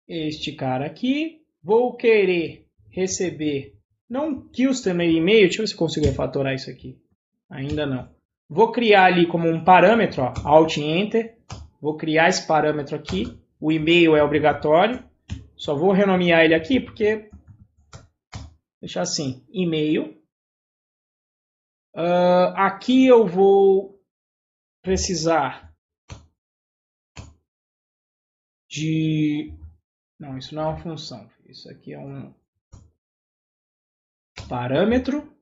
Este cara aqui. Vou querer receber, não custom e-mail, deixa eu ver se eu consigo refatorar isso aqui. Ainda não. Vou criar ali como um parâmetro, ó, Alt e Enter. Vou criar esse parâmetro aqui. O e-mail é obrigatório. Só vou renomear ele aqui porque... Deixar assim, e-mail. Aqui eu vou precisar de... Não, isso não é uma função. Isso aqui é um parâmetro.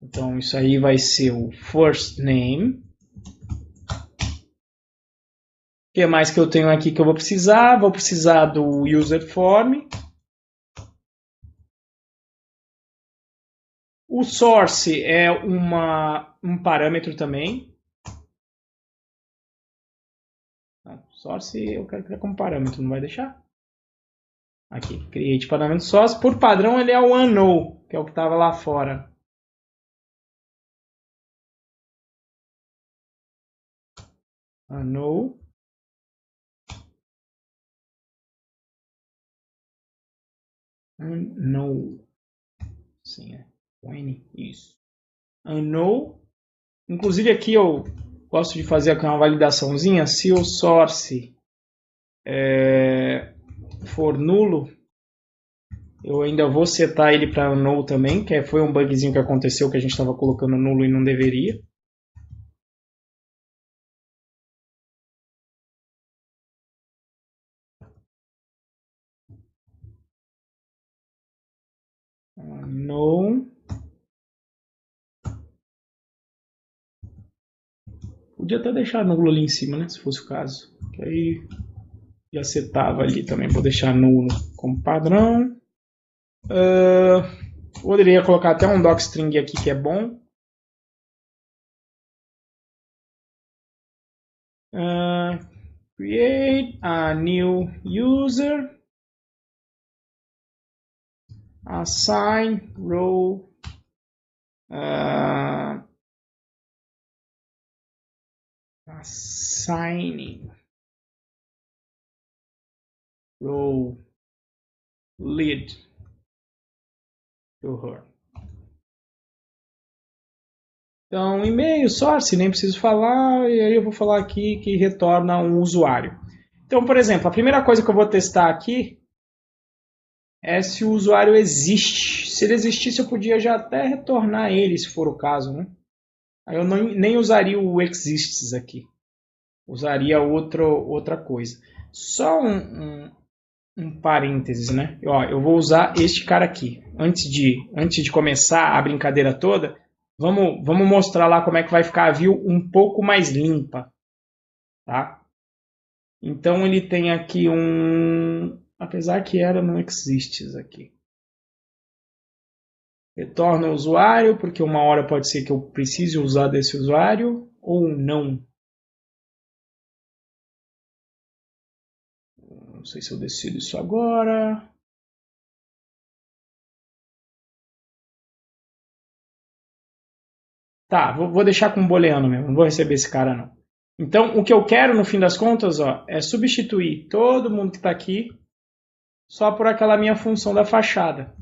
Então, isso aí vai ser o first name. O que mais que eu tenho aqui que eu vou precisar? Vou precisar do user form. O source é um parâmetro também. Source eu quero criar como parâmetro, não vai deixar? Aqui, create parâmetro source. Por padrão ele é o unknown, que é o que estava lá fora. Unknown. Unknown. Sim, é. N, isso. Unknown. Inclusive aqui eu gosto de fazer uma validaçãozinha. Se o source for nulo, eu ainda vou setar ele para null também, que foi um bugzinho que aconteceu que a gente estava colocando nulo e não deveria. No. Podia até deixar nulo ali em cima, né? Se fosse o caso. Que aí já setava ali também. Vou deixar nulo como padrão. Poderia colocar até um docstring aqui que é bom. Create a new user. Assign row. Assigning row lead to her. Então, e-mail, source, nem preciso falar, e aí eu vou falar aqui que retorna um usuário. Então, por exemplo, a primeira coisa que eu vou testar aqui é se o usuário existe. Se ele existisse, eu podia já até retornar ele, se for o caso, né? Aí eu nem usaria o exists aqui. Usaria outra coisa. Só um parênteses, né? Ó, eu vou usar este cara aqui. Antes de começar a brincadeira toda, vamos mostrar lá como é que vai ficar a view um pouco mais limpa. Tá? Então ele tem aqui apesar que era no exists aqui. Retorna o usuário, porque uma hora pode ser que eu precise usar desse usuário ou não. Não sei se eu decido isso agora. Tá, vou deixar com o booleano mesmo, não vou receber esse cara não. Então, o que eu quero, no fim das contas, ó, é substituir todo mundo que está aqui só por aquela minha função da fachada.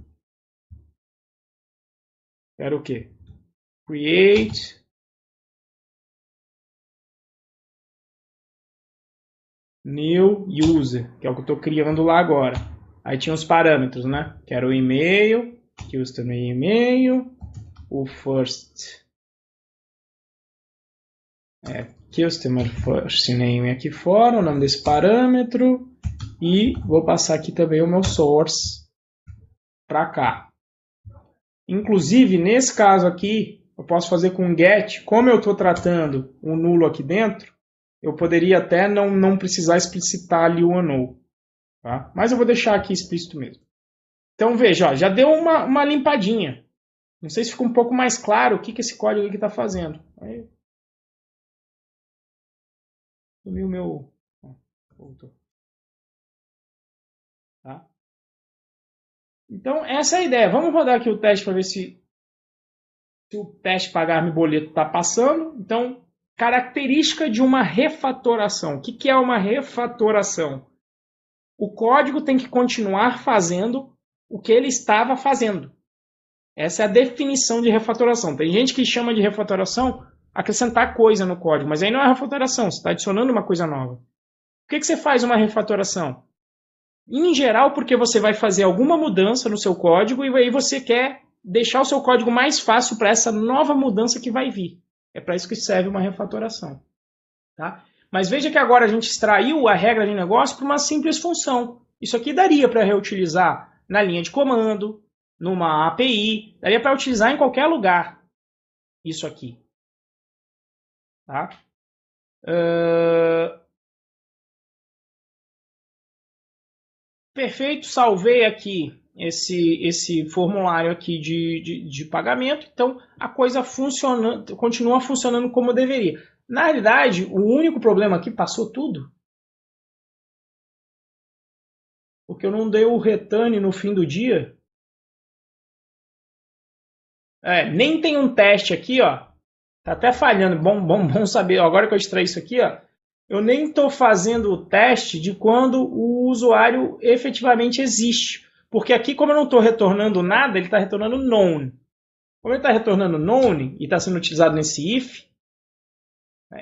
Quero o quê? Create new user, que é o que eu estou criando lá agora. Aí tinha os parâmetros, né? Quero o e-mail, custom e-mail, o first customer first name aqui fora, o nome desse parâmetro, e vou passar aqui também o meu source para cá. Inclusive, nesse caso aqui, eu posso fazer com get, como eu estou tratando o nulo aqui dentro, eu poderia até não precisar explicitar ali o unknown. Tá? Mas eu vou deixar aqui explícito mesmo. Então veja, ó, já deu uma limpadinha. Não sei se ficou um pouco mais claro o que esse código aqui está fazendo. Aí, sumiu o meu... Voltou. Tá? Então, essa é a ideia. Vamos rodar aqui o teste para ver se o teste pagar-me boleto está passando. Então, característica de uma refatoração. O que é uma refatoração? O código tem que continuar fazendo o que ele estava fazendo. Essa é a definição de refatoração. Tem gente que chama de refatoração acrescentar coisa no código, mas aí não é refatoração, você está adicionando uma coisa nova. Por que você faz uma refatoração? Em geral, porque você vai fazer alguma mudança no seu código e aí você quer deixar o seu código mais fácil para essa nova mudança que vai vir. É para isso que serve uma refatoração. Tá? Mas veja que agora a gente extraiu a regra de negócio para uma simples função. Isso aqui daria para reutilizar na linha de comando, numa API, daria para utilizar em qualquer lugar. Isso aqui. Tá? Perfeito, salvei aqui esse formulário aqui de pagamento, então a coisa continua funcionando como deveria. Na realidade, o único problema aqui passou tudo, porque eu não dei o return no fim do dia. Nem tem um teste aqui, ó. Tá até falhando, bom saber. Agora que eu extraí isso aqui, ó, eu nem estou fazendo o teste de quando o usuário efetivamente existe. Porque aqui, como eu não estou retornando nada, ele está retornando known. Como ele está retornando known e está sendo utilizado nesse if,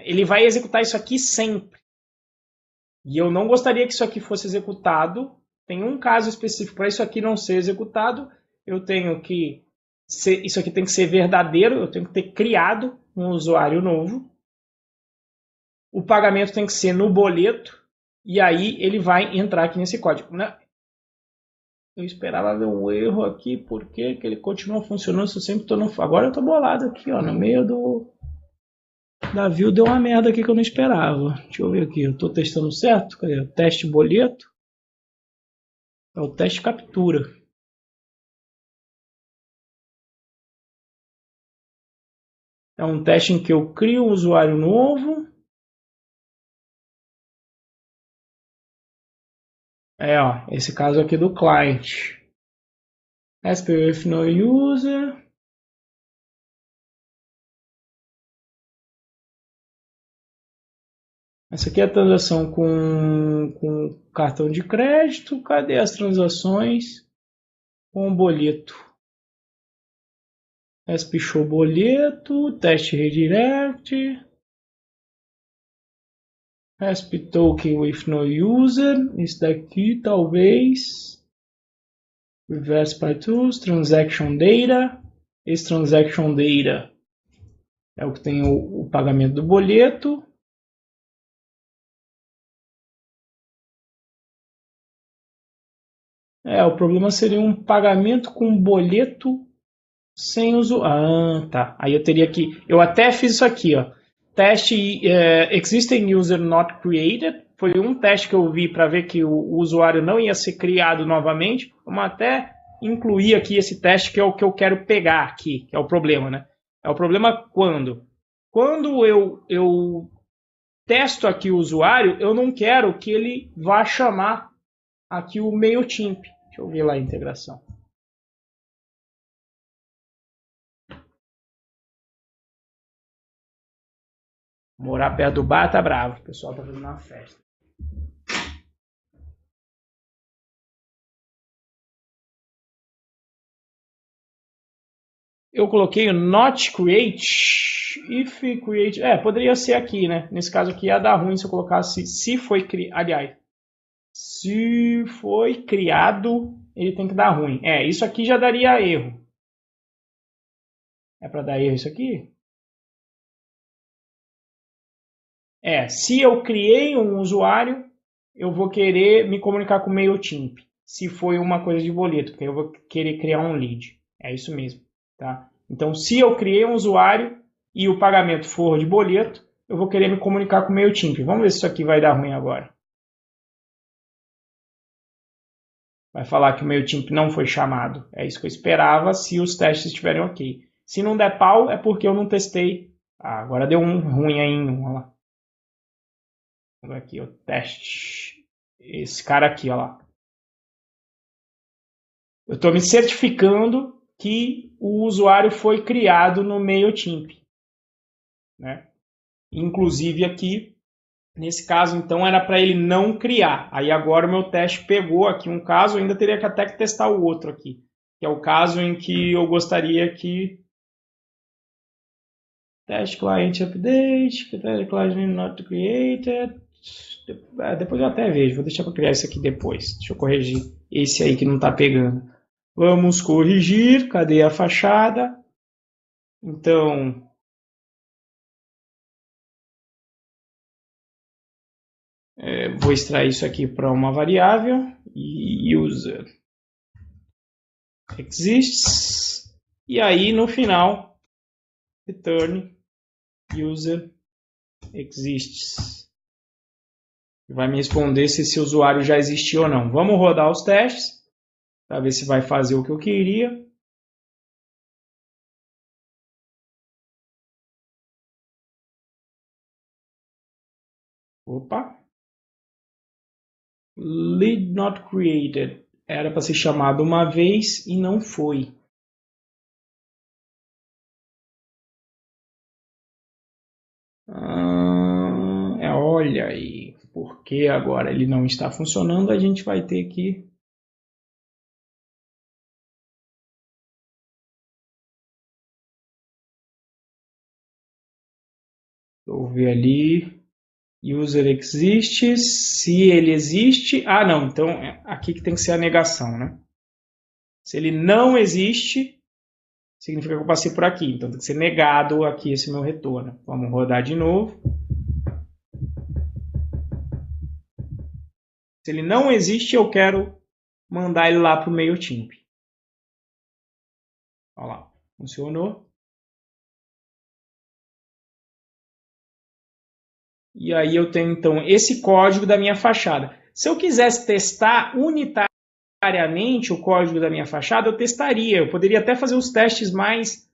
ele vai executar isso aqui sempre. E eu não gostaria que isso aqui fosse executado. Tem um caso específico para isso aqui não ser executado. Eu tenho que isso aqui tem que ser verdadeiro. Eu tenho que ter criado um usuário novo. O pagamento tem que ser no boleto. E aí ele vai entrar aqui nesse código. Eu esperava ver um erro aqui, porque que ele continua funcionando se eu sempre estou no... Agora eu estou bolado aqui, ó, no meio da view deu uma merda aqui que eu não esperava. Deixa eu ver aqui, eu estou testando certo? Cadê? O teste boleto. É o teste captura. É um teste em que eu crio um usuário novo. Ó, esse caso aqui do client. SPF no user. Essa aqui é a transação com cartão de crédito. Cadê as transações com boleto? SP show boleto, teste redirect. SP token with no user. Esse daqui talvez. Reverse by tools, transaction data. Esse transaction data é o que tem o pagamento do boleto. O problema seria um pagamento com boleto sem uso. Ah, tá. Aí eu teria que. Eu até fiz isso aqui, ó. Teste existing user not created. Foi um teste que eu vi para ver que o usuário não ia ser criado novamente. Vamos até incluir aqui esse teste que é o que eu quero pegar aqui, que é o problema, né? É o problema quando? Quando eu testo aqui o usuário, eu não quero que ele vá chamar aqui o MailChimp. Deixa eu ver lá a integração. Morar perto do bar tá bravo. O pessoal tá fazendo uma festa. Eu coloquei o not create. If create. Poderia ser aqui, né? Nesse caso aqui ia dar ruim se eu colocasse se foi criado. Aliás, se foi criado, ele tem que dar ruim. Isso aqui já daria erro. É para dar erro isso aqui? Se eu criei um usuário, eu vou querer me comunicar com o MailChimp. Se foi uma coisa de boleto, porque eu vou querer criar um lead. É isso mesmo. Tá? Então, se eu criei um usuário e o pagamento for de boleto, eu vou querer me comunicar com o MailChimp. Vamos ver se isso aqui vai dar ruim agora. Vai falar que o MailChimp não foi chamado. É isso que eu esperava se os testes estiverem ok. Se não der pau, é porque eu não testei. Agora deu um ruim aí em um. Olha lá. Vamos aqui, o teste. Esse cara aqui, olha lá. Eu estou me certificando que o usuário foi criado no MailChimp. Né? Inclusive aqui, nesse caso, então, era para ele não criar. Aí agora o meu teste pegou aqui um caso, eu ainda teria que até testar o outro aqui. Que é o caso em que eu gostaria que... Teste client update, teste client not created. Depois eu até vejo, vou deixar para criar isso aqui depois. Deixa eu corrigir esse aí que não está pegando. Vamos corrigir, cadê a fachada? Então, vou extrair isso aqui para uma variável. User exists. E aí, no final, return user exists. Vai me responder se esse usuário já existiu ou não. Vamos rodar os testes para ver se vai fazer o que eu queria. Opa! Lead not created. Era para ser chamado uma vez e não foi. Olha aí, porque agora ele não está funcionando, a gente vai ter que... Vou ver ali, user exists, se ele existe... não, então aqui que tem que ser a negação, né? Se ele não existe, significa que eu passei por aqui, então tem que ser negado aqui esse meu retorno. Vamos rodar de novo. Se ele não existe, eu quero mandar ele lá para o MailChimp. Olha lá, funcionou. E aí eu tenho então esse código da minha fachada. Se eu quisesse testar unitariamente o código da minha fachada, eu testaria. Eu poderia até fazer os testes mais.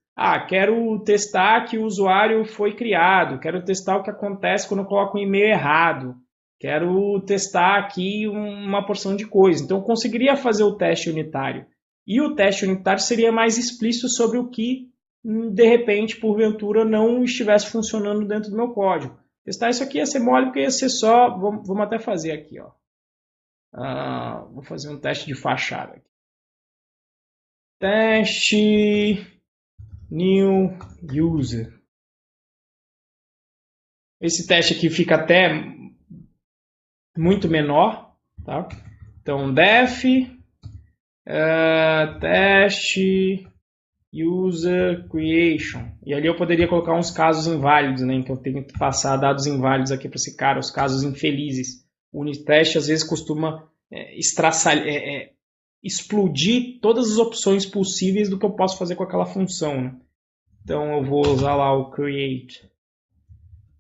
Quero testar que o usuário foi criado. Quero testar o que acontece quando eu coloco um e-mail errado. Quero testar aqui uma porção de coisas. Então eu conseguiria fazer o teste unitário. E o teste unitário seria mais explícito sobre o que, de repente, porventura, não estivesse funcionando dentro do meu código. Testar isso aqui ia ser mole, porque ia ser só. Vamos até fazer aqui, ó. Vou fazer um teste de fachada. Teste new user. Esse teste aqui fica até muito menor, tá? Então def teste user creation. E ali eu poderia colocar uns casos inválidos, né? Então eu tenho que passar dados inválidos aqui para esse cara, os casos infelizes. O unitest às vezes costuma explodir todas as opções possíveis do que eu posso fazer com aquela função, né? Então eu vou usar lá o create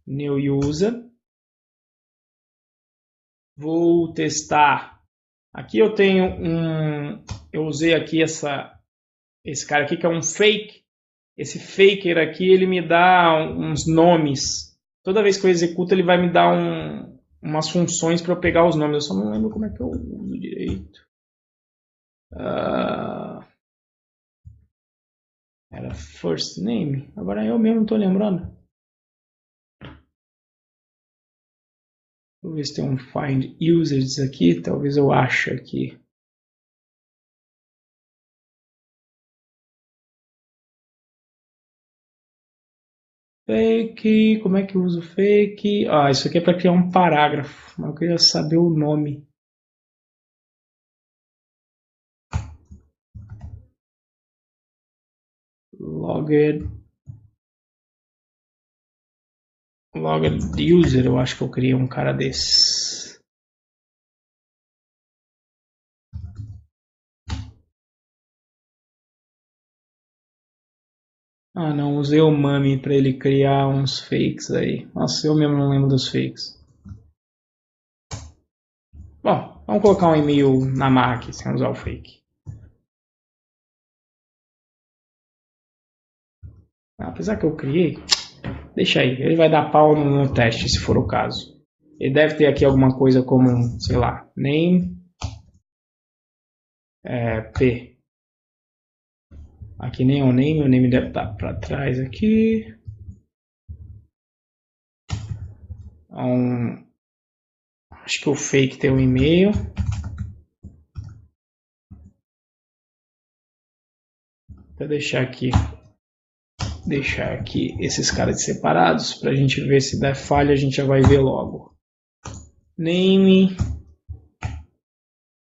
new user. Vou testar. Aqui eu tenho eu usei aqui esse cara aqui que é um fake. Esse faker aqui ele me dá uns nomes. Toda vez que eu executo ele vai me dar umas funções para eu pegar os nomes. Eu só não lembro como é que eu uso direito. Era first name? Agora eu mesmo não estou lembrando. Vou ver se tem um find users aqui. Talvez eu ache aqui. Fake, como é que eu uso fake? Isso aqui é para criar um parágrafo, mas eu queria saber o nome. Logged user, eu acho que eu criei um cara desse. Não, usei o Mami para ele criar uns fakes aí. Nossa, eu mesmo não lembro dos fakes. Bom, vamos colocar um e-mail na marra aqui, sem usar o fake. Apesar que eu criei, deixa aí, ele vai dar pau no teste, se for o caso. Ele deve ter aqui alguma coisa como, sei lá, name P. Aqui nem o name deve estar para trás aqui. Acho que o fake tem um e-mail. Vou deixar aqui esses caras separados para a gente ver se der falha, a gente já vai ver logo. Name.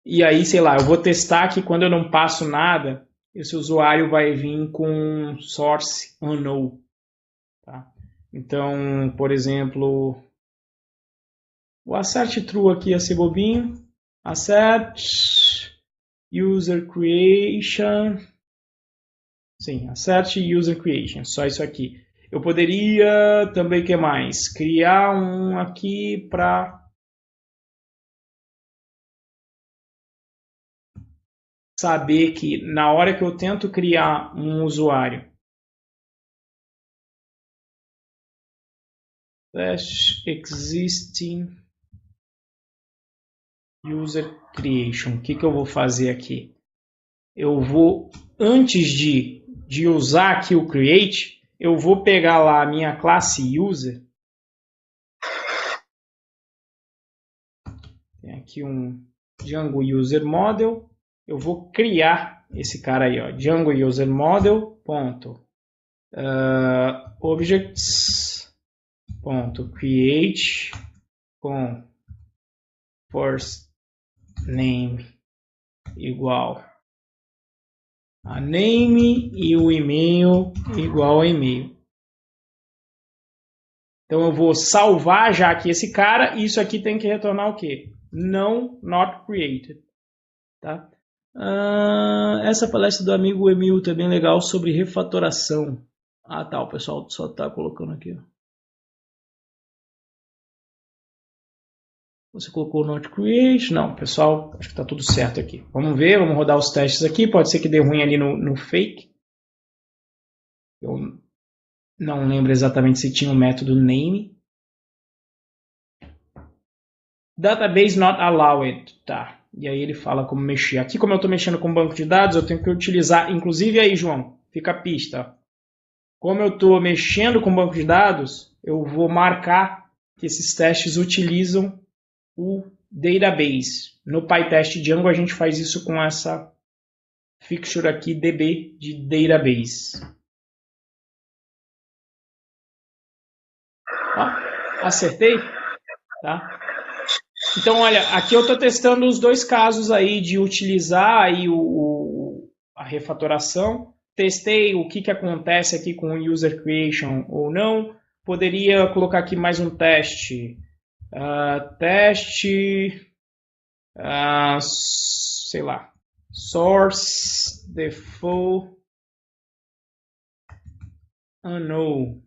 E aí, sei lá, eu vou testar que quando eu não passo nada, esse usuário vai vir com source unknown. Tá? Então, por exemplo, o assert true aqui ia ser bobinho. Assert user creation. Sim, assert user creation, só isso aqui. Eu poderia também, o que mais? Criar um aqui para saber que na hora que eu tento criar um usuário, existing user creation, o que eu vou fazer aqui? Eu vou, antes de usar aqui o create, eu vou pegar lá a minha classe user. Tem aqui um Django User Model. Eu vou criar esse cara aí, ó, Django User Model. Objects. Create com first name igual a name e o e-mail igual a e-mail. Então eu vou salvar já aqui esse cara e isso aqui tem que retornar o quê? Não, not created. Tá? Essa palestra do amigo Emil é bem legal sobre refatoração. Ah, tá, o pessoal só tá colocando aqui. Você colocou Not Create? Não, pessoal, acho que tá tudo certo aqui. Vamos ver, vamos rodar os testes aqui. Pode ser que dê ruim ali no fake. Eu não lembro exatamente se tinha o método name. Database not allowed. Tá. E aí ele fala como mexer. Aqui, como eu estou mexendo com banco de dados, eu tenho que utilizar, inclusive aí, João, fica a pista. Como eu estou mexendo com banco de dados, eu vou marcar que esses testes utilizam o database. No PyTest Django a gente faz isso com essa fixture aqui, db, de database. Ó, acertei? Tá? Então, olha, aqui eu estou testando os dois casos aí de utilizar aí a refatoração. Testei o que acontece aqui com o user creation ou não. Poderia colocar aqui mais um teste. Sei lá, source default unknown.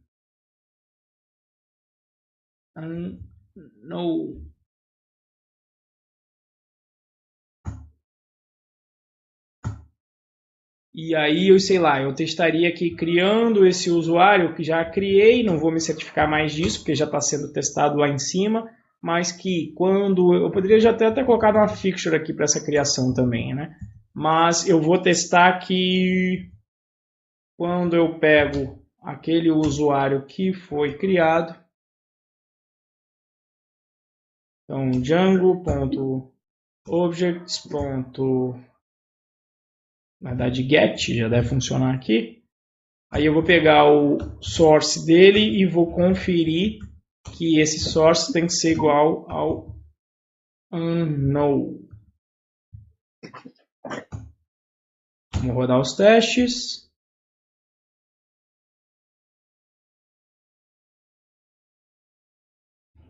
E aí, eu sei lá, eu testaria aqui criando esse usuário que já criei, não vou me certificar mais disso, porque já está sendo testado lá em cima, mas que quando... Eu poderia já até colocar uma fixture aqui para essa criação também, né? Mas eu vou testar que quando eu pego aquele usuário que foi criado, então Django.objects. Na verdade, get já deve funcionar aqui. Aí eu vou pegar o source dele e vou conferir que esse source tem que ser igual ao unknown. Vamos rodar os testes.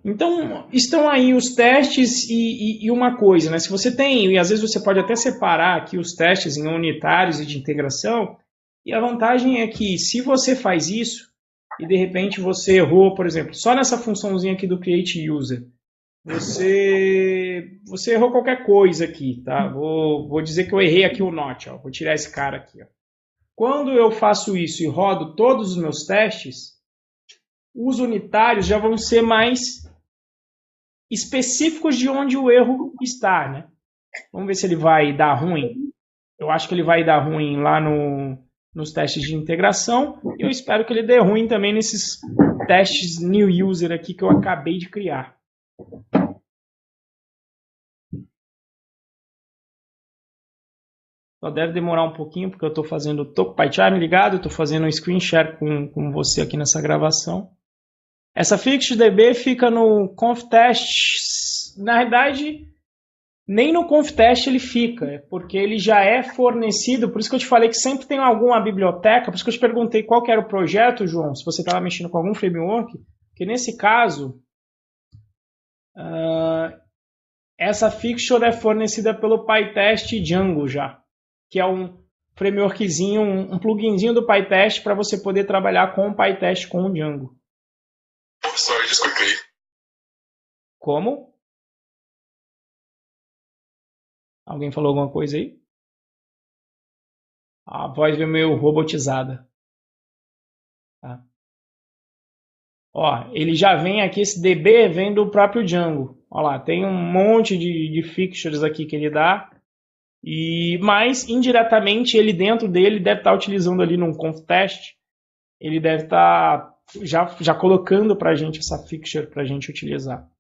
Então, estão aí os testes e uma coisa, né? Se você tem, e às vezes você pode até separar aqui os testes em unitários e de integração, e a vantagem é que se você faz isso, e de repente você errou, por exemplo, só nessa funçãozinha aqui do create user, você errou qualquer coisa aqui, tá? Vou dizer que eu errei aqui o not, ó. Vou tirar esse cara aqui, ó. Quando eu faço isso e rodo todos os meus testes, os unitários já vão ser mais específicos de onde o erro está, né? Vamos ver se ele vai dar ruim. Eu acho que ele vai dar ruim lá nos testes de integração. E eu espero que ele dê ruim também nesses testes new user aqui que eu acabei de criar. Só deve demorar um pouquinho, porque eu estou fazendo... Estou com o PyCharm ligado, estou fazendo um screen share com você aqui nessa gravação. Essa fixture.db fica no conftest. Na verdade, nem no conftest ele fica, porque ele já é fornecido. Por isso que eu te falei que sempre tem alguma biblioteca. Por isso que eu te perguntei qual que era o projeto, João, se você estava mexendo com algum framework. Porque nesse caso, essa fixture é fornecida pelo PyTest Django já, que é um frameworkzinho, um pluginzinho do PyTest para você poder trabalhar com o PyTest com o Django. Sorry, just quickly. Como? Alguém falou alguma coisa aí? A voz veio meio robotizada. Tá. Ó, ele já vem aqui, esse DB vem do próprio Django. Ó lá, tem um monte de fixtures aqui que ele dá. Mas, indiretamente, ele dentro dele deve estar utilizando ali num conftest. Ele deve estar já colocando para a gente essa fixture para a gente utilizar.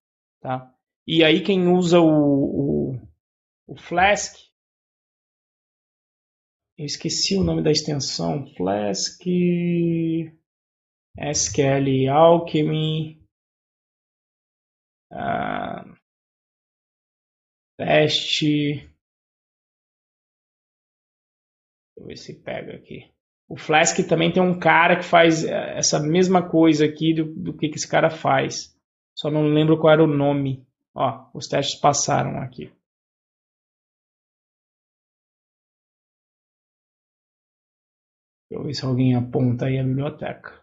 Tá? E aí quem usa o Flask, eu esqueci o nome da extensão, Flask, SQL Alchemy, teste, deixa eu ver se pega aqui. O Flask também tem um cara que faz essa mesma coisa aqui do que esse cara faz. Só não lembro qual era o nome. Ó, os testes passaram aqui. eu ver se alguém aponta aí a biblioteca.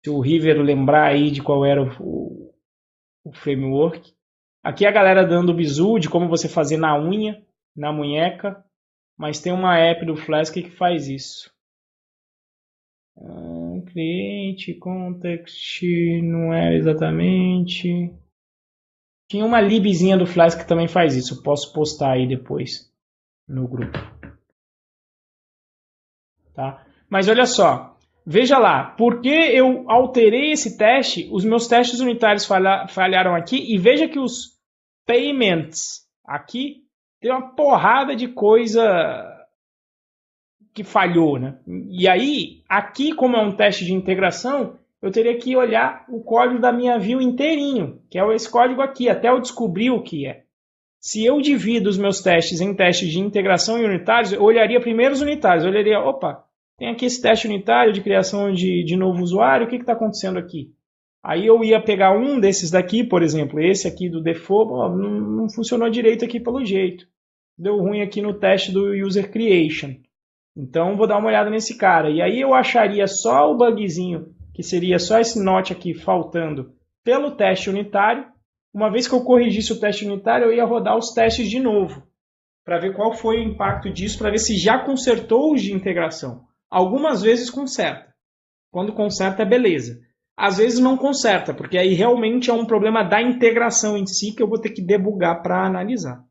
Se o River lembrar aí de qual era o framework. Aqui a galera dando o bizu de como você fazer na unha, na munheca, mas tem uma app do Flask que faz isso. Cliente, context, não é exatamente. Tinha uma libzinha do Flask que também faz isso. Posso postar aí depois no grupo. Tá? Mas olha só. Veja lá. Porque eu alterei esse teste, os meus testes unitários falharam aqui. E veja que os payments aqui tem uma porrada de coisa que falhou, né? E aí, aqui como é um teste de integração, eu teria que olhar o código da minha view inteirinho, que é esse código aqui, até eu descobrir o que é. Se eu divido os meus testes em testes de integração e unitários, eu olharia primeiro os unitários, eu olharia, opa, tem aqui esse teste unitário de criação de novo usuário, o que está acontecendo aqui? Aí eu ia pegar um desses daqui, por exemplo, esse aqui do default, não funcionou direito aqui pelo jeito. Deu ruim aqui no teste do user creation. Então, vou dar uma olhada nesse cara. E aí eu acharia só o bugzinho, que seria só esse not aqui faltando, pelo teste unitário. Uma vez que eu corrigisse o teste unitário, eu ia rodar os testes de novo, para ver qual foi o impacto disso, para ver se já consertou os de integração. Algumas vezes conserta. Quando conserta, é beleza. Às vezes não conserta, porque aí realmente é um problema da integração em si, que eu vou ter que debugar para analisar.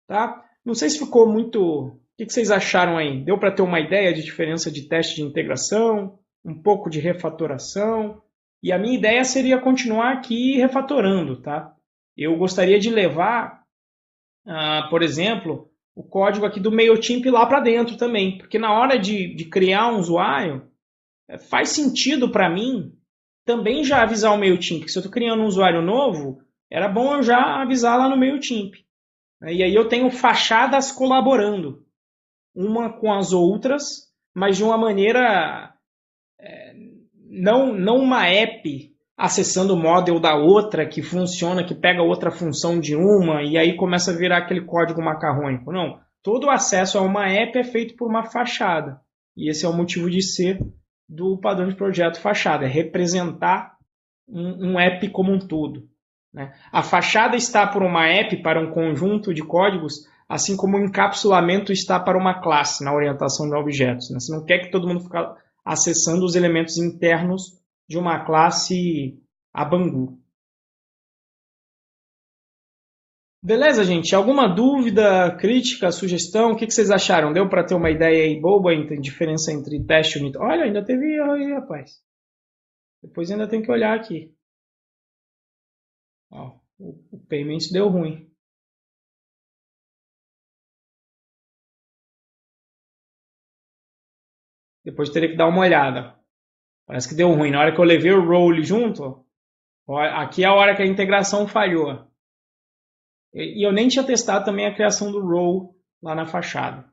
Tá? Não sei se ficou muito... O que vocês acharam aí? Deu para ter uma ideia de diferença de teste de integração, um pouco de refatoração? E a minha ideia seria continuar aqui refatorando, tá? Eu gostaria de levar, por exemplo, o código aqui do MailChimp lá para dentro também, porque na hora de criar um usuário, faz sentido para mim também já avisar o MailChimp, que se eu estou criando um usuário novo, era bom eu já avisar lá no MailChimp. E aí eu tenho fachadas colaborando, uma com as outras, mas de uma maneira, não uma app acessando o model da outra, que funciona, que pega outra função de uma, e aí começa a virar aquele código macarrônico. Não, todo o acesso a uma app é feito por uma fachada, e esse é o motivo de ser do padrão de projeto fachada, é representar um app como um todo. Né? A fachada está por uma app para um conjunto de códigos, assim como o encapsulamento está para uma classe na orientação de objetos. Né? Você não quer que todo mundo fique acessando os elementos internos de uma classe a Bangu. Beleza, gente? Alguma dúvida, crítica, sugestão? O que vocês acharam? Deu para ter uma ideia aí boba entre diferença entre teste e unitário? Olha, ainda teve erro aí, rapaz. Depois ainda tem que olhar aqui. Ó, o payment deu ruim. Depois teria que dar uma olhada. Parece que deu ruim. Na hora que eu levei o roll junto, ó, aqui é a hora que a integração falhou. E eu nem tinha testado também a criação do roll lá na fachada.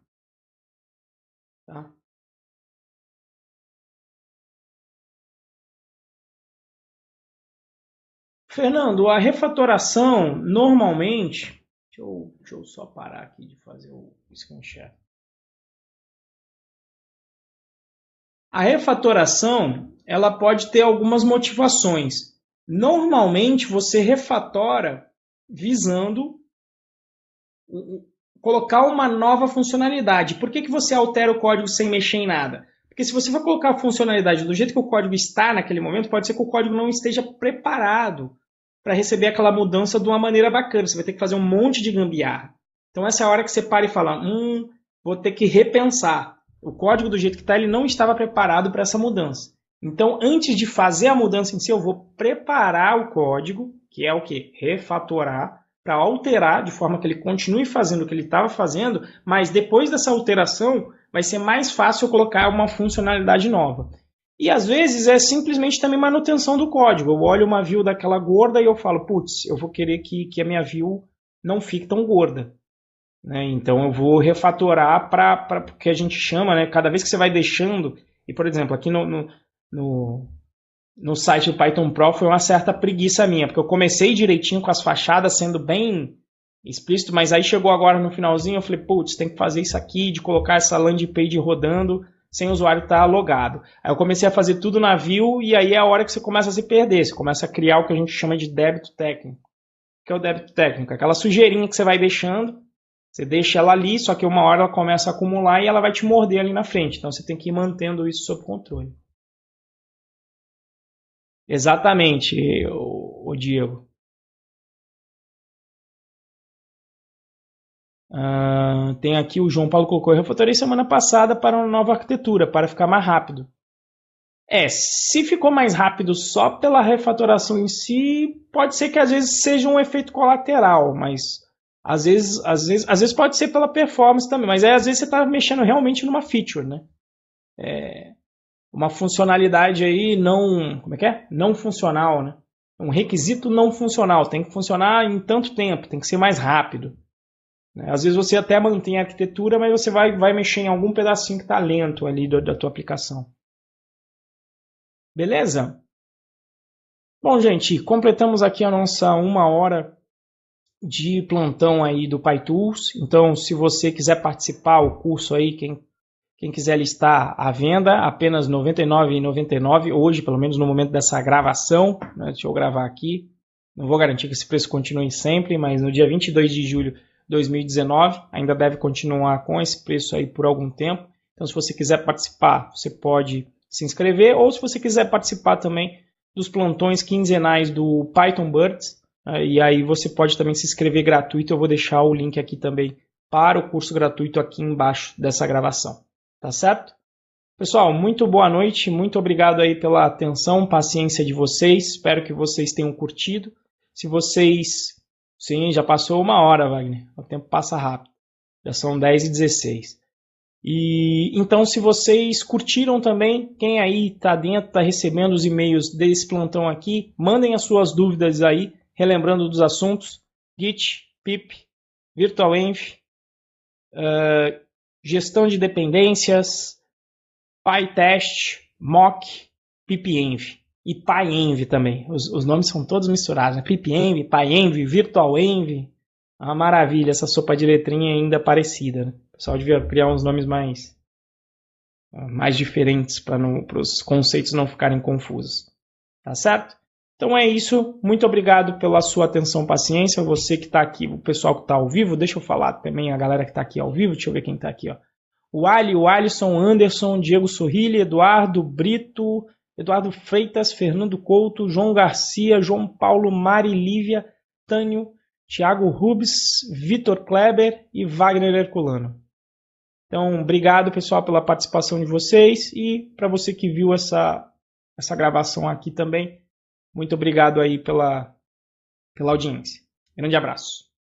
Tá? Fernando, a refatoração, normalmente... Deixa eu só parar aqui de fazer o screenshot. A refatoração, ela pode ter algumas motivações. Normalmente, você refatora visando colocar uma nova funcionalidade. Por que você altera o código sem mexer em nada? Porque se você for colocar a funcionalidade do jeito que o código está naquele momento, pode ser que o código não esteja preparado para receber aquela mudança de uma maneira bacana. Você vai ter que fazer um monte de gambiarra. Então essa é a hora que você para e fala, vou ter que repensar. O código do jeito que está, ele não estava preparado para essa mudança. Então, antes de fazer a mudança em si, eu vou preparar o código, que é o quê? Refatorar, para alterar de forma que ele continue fazendo o que ele estava fazendo, mas depois dessa alteração, vai ser mais fácil eu colocar uma funcionalidade nova. E às vezes é simplesmente também manutenção do código. Eu olho uma view daquela gorda e eu falo, putz, eu vou querer que a minha view não fique tão gorda. Né? Então eu vou refatorar para o que a gente chama, né? Cada vez que você vai deixando, e por exemplo, aqui no site do Python Pro foi uma certa preguiça minha, porque eu comecei direitinho com as fachadas sendo bem explícito, mas aí chegou agora no finalzinho, eu falei, putz, tem que fazer isso aqui, de colocar essa landing page rodando, sem o usuário estar logado. Aí eu comecei a fazer tudo na view e aí é a hora que você começa a se perder. Você começa a criar o que a gente chama de débito técnico. O que é o débito técnico? Aquela sujeirinha que você vai deixando, você deixa ela ali, só que uma hora ela começa a acumular e ela vai te morder ali na frente. Então você tem que ir mantendo isso sob controle. Exatamente, o Diego. Tem aqui o João Paulo colocou: eu refatorei semana passada para uma nova arquitetura, para ficar mais rápido. Se ficou mais rápido só pela refatoração em si, pode ser que às vezes seja um efeito colateral, mas às vezes pode ser pela performance também, mas às vezes você está mexendo realmente numa feature, né? Uma funcionalidade aí não, como é que é? Não funcional, né? Um requisito não funcional, tem que funcionar em tanto tempo, tem que ser mais rápido. Às vezes você até mantém a arquitetura, mas você vai mexer em algum pedacinho que está lento ali da tua aplicação. Beleza? Bom, gente, completamos aqui a nossa 1 hora de plantão aí do PyTools. Então, se você quiser participar, o curso aí, quem quiser listar à venda, apenas R$ 99,99 hoje, pelo menos no momento dessa gravação. Né? Deixa eu gravar aqui. Não vou garantir que esse preço continue sempre, mas no dia 22 de julho de 2019 ainda deve continuar com esse preço aí por algum tempo. Então, se você quiser participar, você pode se inscrever, ou se você quiser participar também dos plantões quinzenais do Python Birds, e aí você pode também se inscrever gratuito. Eu vou deixar o link aqui também para o curso gratuito aqui embaixo dessa gravação. Tá certo? Pessoal, muito boa noite, muito obrigado aí pela atenção, paciência de vocês, espero que vocês tenham curtido. Se vocês... Sim, já passou 1 hora, Wagner, o tempo passa rápido, já são 10h16. E então, se vocês curtiram também, quem aí está dentro, está recebendo os e-mails desse plantão aqui, mandem as suas dúvidas aí, relembrando dos assuntos, Git, pip, virtualenv, gestão de dependências, PyTest, mock, pipenv e PyEnv também. Os nomes são todos misturados, né? pipenv, PyEnv, virtualenv, uma maravilha, essa sopa de letrinha ainda parecida, né? O pessoal devia criar uns nomes mais diferentes para os conceitos não ficarem confusos. Tá certo? Então é isso. Muito obrigado pela sua atenção e paciência. Você que está aqui, o pessoal que está ao vivo, deixa eu falar também a galera que está aqui ao vivo. Deixa eu ver quem está aqui. Ó. O Ali, o Alisson, Anderson, Diego Sorrilli, Eduardo Brito, Eduardo Freitas, Fernando Couto, João Garcia, João Paulo, Mari Lívia, Tânio, Thiago Rubens, Vitor Kleber e Wagner Herculano. Então, obrigado, pessoal, pela participação de vocês e para você que viu essa gravação aqui também, muito obrigado aí pela audiência. Grande abraço.